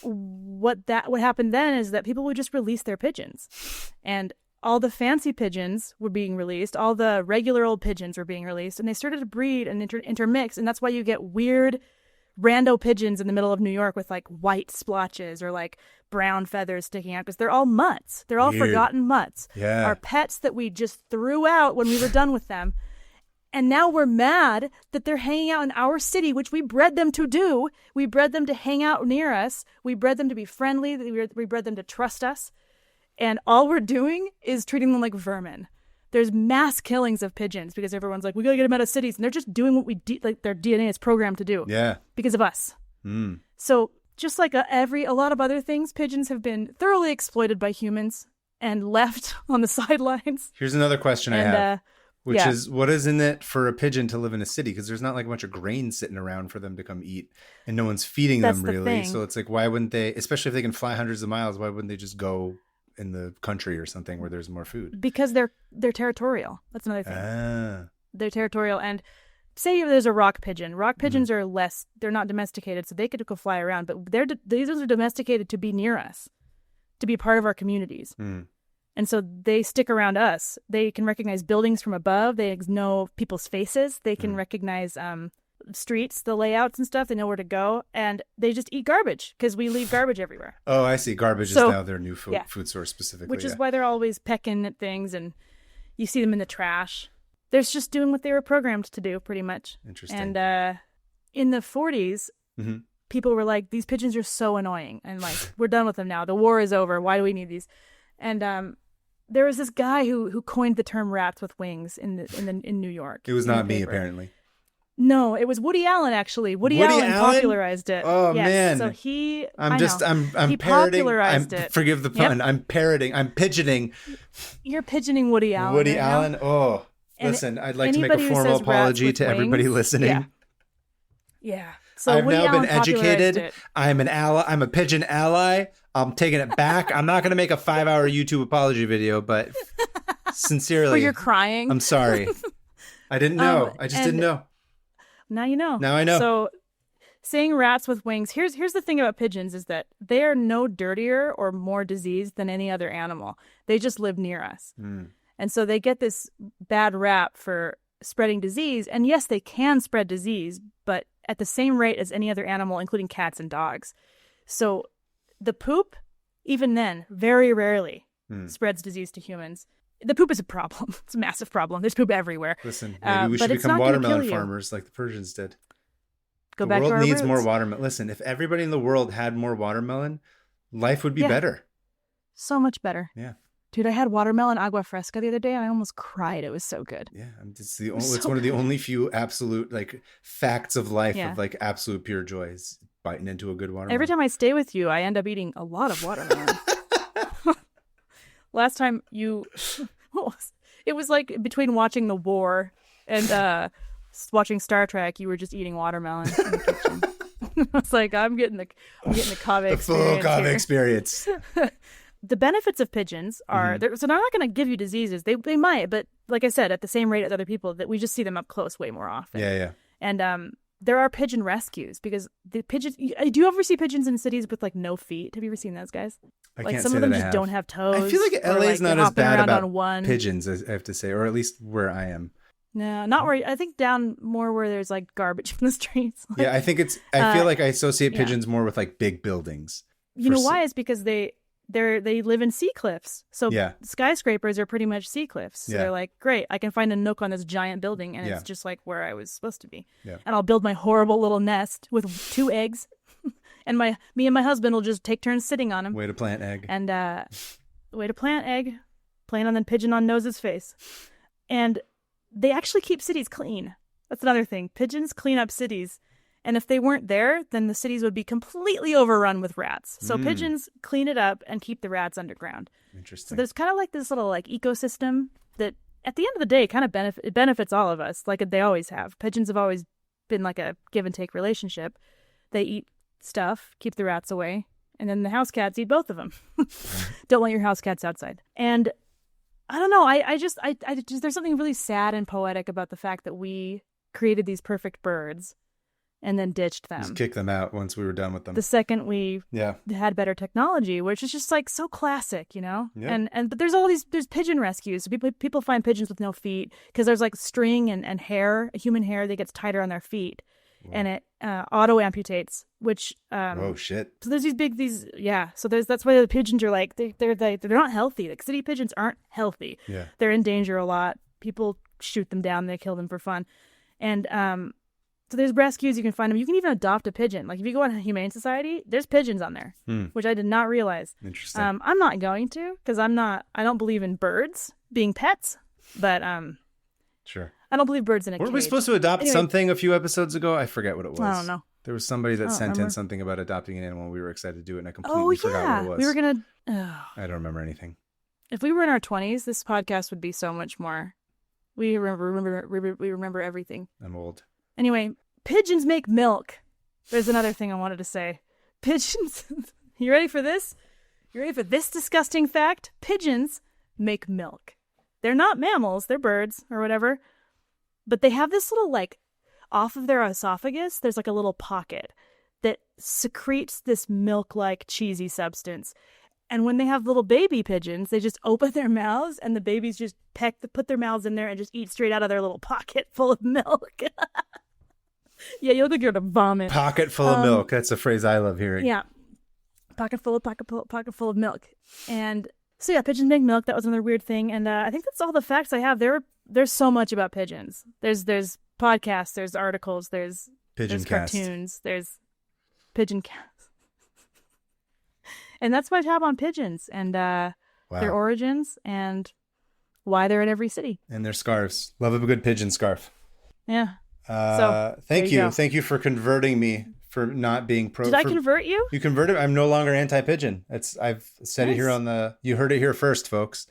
what happened then is that people would just release their pigeons, and all the fancy pigeons were being released, all the regular old pigeons were being released, and they started to breed and intermix. And that's why you get weird rando pigeons in the middle of New York with white splotches or brown feathers sticking out, because they're all mutts. They're all weird. Forgotten mutts. Yeah. Our pets that we just threw out when we were done with them. And now we're mad that they're hanging out in our city, which we bred them to do. We bred them to hang out near us. We bred them to be friendly. We bred them to trust us. And all we're doing is treating them like vermin. There's mass killings of pigeons because everyone's like, we got to get them out of cities. And they're just doing what their DNA is programmed to do. Yeah. Because of us. So just like a lot of other things, pigeons have been thoroughly exploited by humans and left on the sidelines. Here's another question I have. Which is, what is in it for a pigeon to live in a city? Because there's not a bunch of grain sitting around for them to come eat, and no one's feeding them really. So it's why wouldn't they, especially if they can fly hundreds of miles, why wouldn't they just go in the country or something where there's more food? Because they're territorial. That's another thing. They're territorial, and say there's a rock pigeon. Rock pigeons are they're not domesticated, so they could go fly around, but these are domesticated to be near us, to be part of our communities. And so they stick around us. They can recognize buildings from above. They know people's faces. They can recognize streets, the layouts and stuff. They know where to go. And they just eat garbage because we leave garbage everywhere. Oh, I see. Garbage is now their new food source specifically. Which is why they're always pecking at things, and you see them in the trash. They're just doing what they were programmed to do, pretty much. Interesting. And in the 40s, people were like, these pigeons are so annoying. And like, we're done with them now. The war is over. Why do we need these? And there was this guy who coined the term rats with wings in New York. It was not me, apparently. No, it was Woody Allen, actually. Woody Allen popularized it. Oh, yes. Man. So I'm he parroting. Popularized it. Forgive the pun. Yep. I'm parroting. I'm pigeoning. You're pigeoning Woody Allen. Woody Allen? Now. Oh, listen, I'd like to make a formal apology to everybody listening. Yeah. So I've Woody now Allen been educated. It. I'm an ally. I'm a pigeon ally. I'm taking it back. I'm not going to make a 5-hour YouTube apology video, but sincerely. Where you're crying. I'm sorry. I didn't know. I just didn't know. Now you know. Now I know. So saying rats with wings, here's the thing about pigeons is that they are no dirtier or more diseased than any other animal. They just live near us. And so they get this bad rap for spreading disease. And yes, they can spread disease, but at the same rate as any other animal, including cats and dogs. So the poop, even then, very rarely spreads disease to humans. The poop is a problem. It's a massive problem. There's poop everywhere. Listen, maybe we should become watermelon farmers like the Persians did. Go back to our roots. The world needs more roots. Watermelon. Listen, if everybody in the world had more watermelon, life would be better. So much better. Yeah. Dude, I had watermelon agua fresca the other day, and I almost cried. It was so good. Yeah, it's one of the only few absolute like facts of life of like absolute pure joy is biting into a good watermelon. Every time I stay with you, I end up eating a lot of watermelon. Last time it was like between watching the war and watching Star Trek, you were just eating watermelon in the kitchen. I was like, I'm getting the Kaveh experience. Full Kaveh experience. The benefits of pigeons are so they're not going to give you diseases. They might, but like I said, at the same rate as other people, that we just see them up close way more often. Yeah. And there are pigeon rescues because the pigeons. Do you ever see pigeons in cities with like no feet? Have you ever seen those guys? I like can't some say of them that just don't have toes. I feel like LA is not as bad about on pigeons, I have to say, or at least where I am. No, not where. I think down more where there's like garbage from the streets. Like, I think it's. I feel like I associate pigeons more with like big buildings. You know why? It's because they live in sea cliffs. So skyscrapers are pretty much sea cliffs. So they're like, great, I can find a nook on this giant building, and it's just like where I was supposed to be. Yeah. And I'll build my horrible little nest with 2 eggs, and me and my husband will just take turns sitting on them. Way to plant egg. And way to plant egg, playing on the pigeon on nose's face, and they actually keep cities clean. That's another thing. Pigeons clean up cities. And if they weren't there, then the cities would be completely overrun with rats. So pigeons clean it up and keep the rats underground. Interesting. So there's kind of like this little like ecosystem that at the end of the day kind of benefits all of us, like they always have. Pigeons have always been like a give and take relationship. They eat stuff, keep the rats away, and then the house cats eat both of them. Don't let your house cats outside. And I don't know. I just there's something really sad and poetic about the fact that we created these perfect birds and then ditched them. Just kick them out once we were done with them. The second we had better technology, which is just like so classic, you know? Yeah. But there's pigeon rescues. So people find pigeons with no feet because there's like string and hair, human hair that gets tighter on their feet. Whoa. And it auto amputates, which oh shit. So there's so that's why the pigeons are like they're not healthy. Like city pigeons aren't healthy. Yeah. They're in danger a lot. People shoot them down, they kill them for fun. And so there's rescues, you can find them. You can even adopt a pigeon. Like if you go on a Humane Society, there's pigeons on there, which I did not realize. Interesting. I'm not going to because I don't believe in birds being pets, but sure. I don't believe birds in a cage. Weren't we supposed to adopt something a few episodes ago? I forget what it was. I don't know. There was somebody that sent in something about adopting an animal. We were excited to do it, and I completely forgot what it was. We were gonna. I don't remember anything. If we were in our 20s, this podcast would be so much more. We remember everything. I'm old. Anyway, pigeons make milk. There's another thing I wanted to say. Pigeons. You ready for this? You ready for this disgusting fact? Pigeons make milk. They're not mammals. They're birds or whatever. But they have this little like off of their esophagus, there's like a little pocket that secretes this milk-like cheesy substance. And when they have little baby pigeons, they just open their mouths and the babies just put their mouths in there and just eat straight out of their little pocket full of milk. Yeah, you look like you're going to vomit. Pocket full of milk. That's a phrase I love hearing. Yeah. Pocket full of milk. And so yeah, pigeons make milk. That was another weird thing. And I think that's all the facts I have. There's so much about pigeons. There's podcasts, there's articles, there's cartoons, there's pigeon cast. And that's my tab on pigeons and their origins and why they're in every city. And their scarves. Love of a good pigeon scarf. Yeah. So thank you. Thank you for converting me for not being pro. Did I convert you? You converted. I'm no longer anti-pigeon. I've said it here you heard it here first, folks.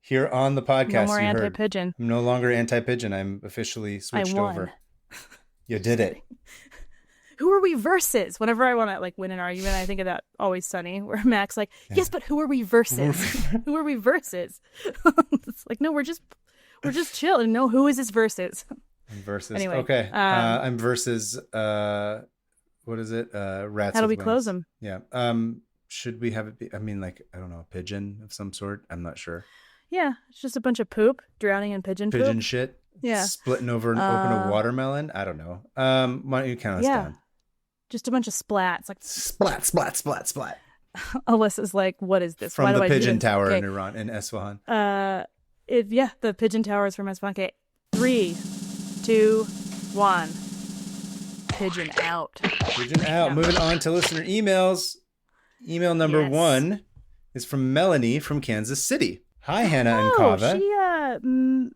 Here on the podcast. No more anti-pigeon. I'm no longer anti-pigeon. I'm officially switched over. You did it. Who are we versus? Whenever I want to win an argument, I think of that Always Sunny, where Mac's like, yes, but who are we versus? Who are we versus? It's like, no, we're just chill. And no, who is this versus? I'm versus. Anyway, okay. I'm versus. What is it? Rats. How do we close them? Yeah. Should we have it be? I mean, I don't know, a pigeon of some sort. I'm not sure. Yeah, it's just a bunch of poop drowning in pigeon poop. Pigeon shit. Yeah. Splitting over and open a watermelon. I don't know. Why don't you count us down? Just a bunch of splats. Splat, splat, splat, splat. Alyssa's like, what is this? From the Pigeon Tower in Iran, in Esfahan. The Pigeon Tower is from Esfahan. Okay. 3, 2, 1. Pigeon out. Pigeon out. Moving on to listener emails. Email number 1 is from Melanie from Kansas City. Hi, Hannah and Kava.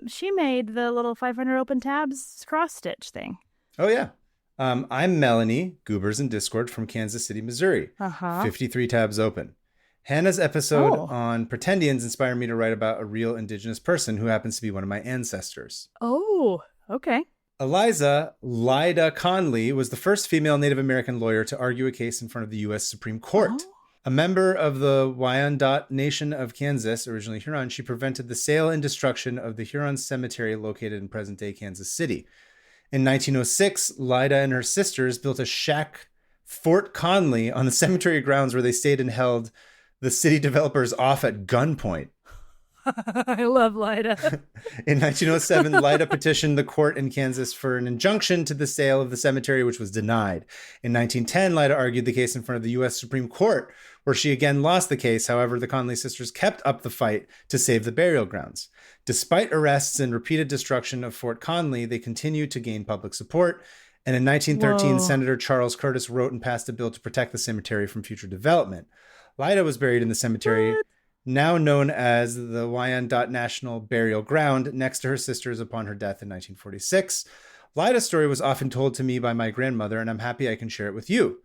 She made the little 500 open tabs cross stitch thing. Oh, yeah. I'm Melanie, Goobers in Discord from Kansas City, Missouri. 53 tabs open. Hannah's episode on Pretendians inspired me to write about a real Indigenous person who happens to be one of my ancestors. Oh, okay. Eliza Lida Conley was the first female Native American lawyer to argue a case in front of the U.S. Supreme Court. A member of the Wyandot Nation of Kansas, originally Huron, she prevented the sale and destruction of the Huron cemetery located in present-day Kansas City. In 1906, Lida and her sisters built a shack, Fort Conley, on the cemetery grounds where they stayed and held the city developers off at gunpoint. I love Lida. In 1907, Lida petitioned the court in Kansas for an injunction to the sale of the cemetery, which was denied. In 1910, Lida argued the case in front of the U.S. Supreme Court, where she again lost the case. However, the Conley sisters kept up the fight to save the burial grounds. Despite arrests and repeated destruction of Fort Conley, they continued to gain public support. And in 1913, Senator Charles Curtis wrote and passed a bill to protect the cemetery from future development. Lida was buried in the cemetery, now known as the Wyandot National Burial Ground, next to her sisters upon her death in 1946. Lida's story was often told to me by my grandmother, and I'm happy I can share it with you.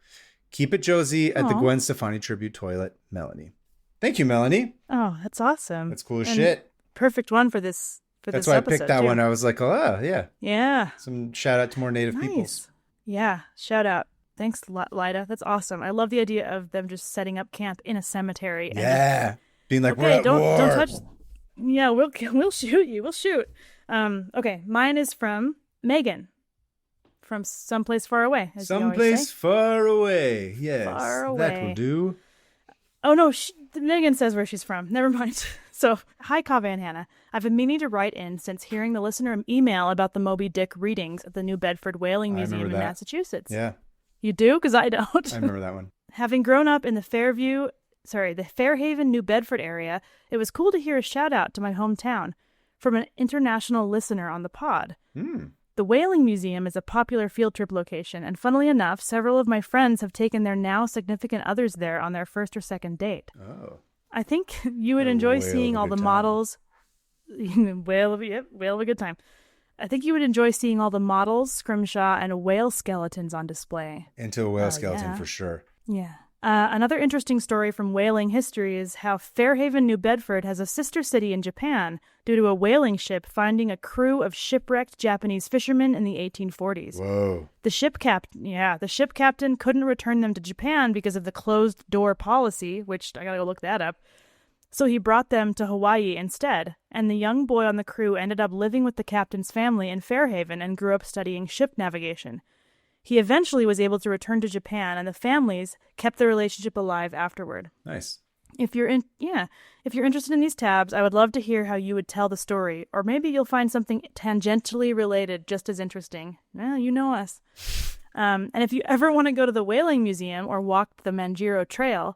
Keep it Josie at the Gwen Stefani Tribute Toilet, Melanie. Thank you, Melanie. Oh, that's awesome. That's cool as shit. Perfect one for this That's why I picked that one. I was like, oh, yeah. Yeah. Some shout out to more Native peoples. Yeah, shout out. Thanks, Lida. That's awesome. I love the idea of them just setting up camp in a cemetery. And being like, okay, don't touch. Yeah, we'll shoot you. We'll shoot. Okay, mine is from Megan, from someplace far away. Someplace far away. Yes, far away. That will do. Oh no, Megan says where she's from. Never mind. So, hi, Kava and Hannah. I've been meaning to write in since hearing the listener email about the Moby Dick readings at the New Bedford Whaling Museum in Massachusetts. Yeah. You do? Because I don't. I remember that one. Having grown up in the Fairhaven, New Bedford area, it was cool to hear a shout out to my hometown from an international listener on the pod. The Whaling Museum is a popular field trip location, and funnily enough, several of my friends have taken their now significant others there on their first or second date. Oh. I think you would enjoy seeing all the models. Whale of a good time. I think you would enjoy seeing all the models, scrimshaw, and whale skeletons on display. Into a whale skeleton for sure. Yeah. Another interesting story from whaling history is how Fairhaven, New Bedford has a sister city in Japan due to a whaling ship finding a crew of shipwrecked Japanese fishermen in the 1840s. Whoa. The ship captain couldn't return them to Japan because of the closed door policy, which I gotta go look that up. So he brought them to Hawaii instead, and the young boy on the crew ended up living with the captain's family in Fairhaven and grew up studying ship navigation. He eventually was able to return to Japan, and the families kept the relationship alive afterward. Nice. If you're interested in these tabs, I would love to hear how you would tell the story, or maybe you'll find something tangentially related just as interesting. Well, you know us. And if you ever want to go to the Whaling Museum or walk the Manjiro Trail,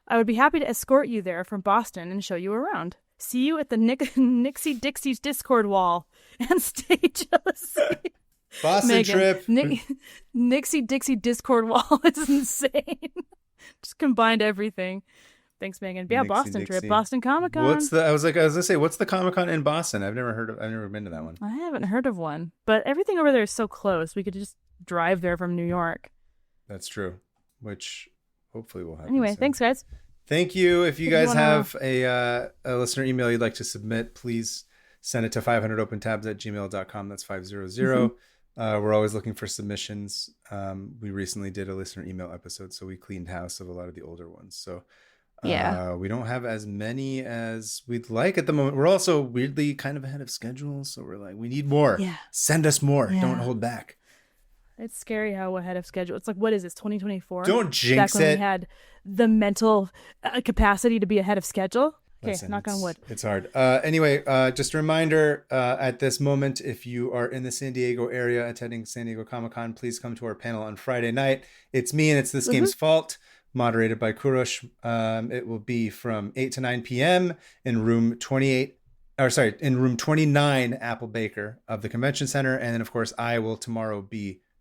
I would be happy to escort you there from Boston and show you around. See you at the Nixie Dixie's Discord wall and stay jealousy. Boston Megan, trip. Nixie Dixie Discord wall is insane. Just combined everything. Thanks, Megan. But yeah, Boston trip, Boston Comic Con. I was gonna say, what's the Comic Con in Boston? I've never been to that one. I haven't heard of one, but everything over there is so close. We could just drive there from New York. That's true. Which hopefully will happen. Anyway, soon. Thanks, guys. Thank you. If you guys have a listener email you'd like to submit, please send it to 500opentabs@gmail.com. That's 500. We're always looking for submissions. We recently did a listener email episode, so we cleaned house of a lot of the older ones. So we don't have as many as we'd like at the moment. We're also weirdly kind of ahead of schedule, so we're like, we need more. Yeah. Send us more. Yeah. Don't hold back. It's scary how ahead of schedule. It's like, what is this, 2024? Don't jinx Back when it. we had the mental capacity to be ahead of schedule. Okay, Listen, knock on wood. It's hard. Anyway, just a reminder, at this moment, if you are in the San Diego area attending San Diego Comic-Con, please come to our panel on Friday night. It's me and it's This Game's Fault, moderated by Kurosh. It will be from 8 to 9 p.m. in room 29 Apple Baker of the Convention Center. And then, of course, I will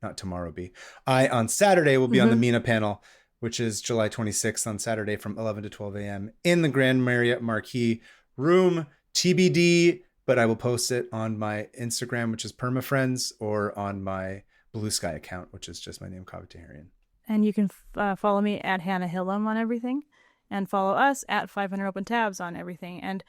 on Saturday will be on the Mina panel, which is July 26th on Saturday from 11 to 12 a.m. in the Grand Marriott Marquis room, TBD, but I will post it on my Instagram, which is PermaFriends, or on my Blue Sky account, which is just my name, Kaveh Taherian. And you can follow me at Hannah Hillam on everything, and follow us at 500 Open Tabs on everything. And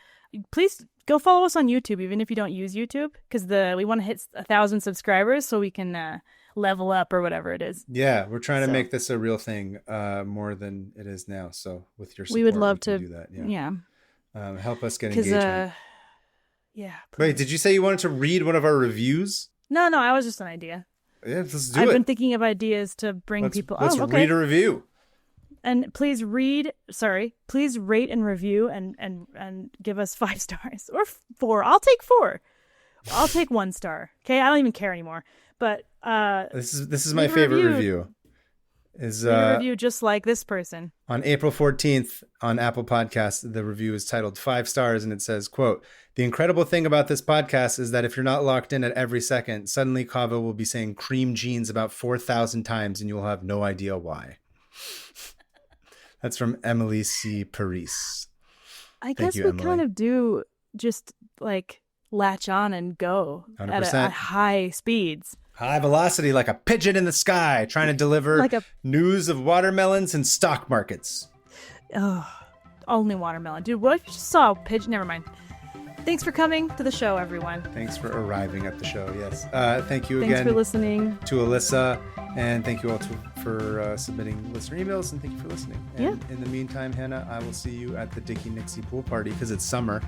please go follow us on YouTube, even if you don't use YouTube, because we want to hit 1,000 subscribers so we can level up or whatever it is. Yeah, we're trying to make this a real thing, more than it is now. So with your support, we would love to do that. Yeah. Help us get engagement. Yeah. Please. Wait, did you say you wanted to read one of our reviews? No, I was just an idea. Yeah, let's do it. I've been thinking of ideas to bring people. Let's read a review. And please rate and review and give us 5 stars or 4. I'll take 4. I'll take 1 star. Okay, I don't even care anymore. But this is my favorite review. Is a review just like this person. On April 14th on Apple Podcasts, the review is titled 5 stars, and it says, quote, "The incredible thing about this podcast is that if you're not locked in at every second, suddenly Kaveh will be saying cream jeans about 4,000 times and you will have no idea why." That's from Emily C. Paris. I guess we kind of do just like latch on and go 100%. at high speeds. High velocity, like a pigeon in the sky, trying to deliver news of watermelons and stock markets. Oh, only watermelon. Dude, what if you just saw a pigeon? Never mind. Thanks for coming to the show, everyone. Thanks for arriving at the show, yes. Thank you again. Thanks for listening. To Alyssa, and thank you all for submitting listener emails, and thank you for listening. And in the meantime, Hannah, I will see you at the Dickie Nixie pool party, because it's summer.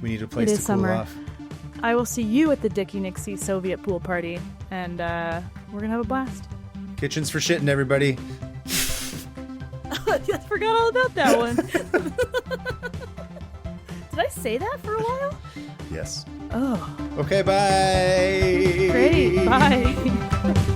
We need a place to cool off. I will see you at the Dickie Nixie Soviet pool party, and we're going to have a blast. Kitchens for shitting, everybody. I forgot all about that one. Did I say that for a while? Yes. Oh. Okay, bye. Great, bye.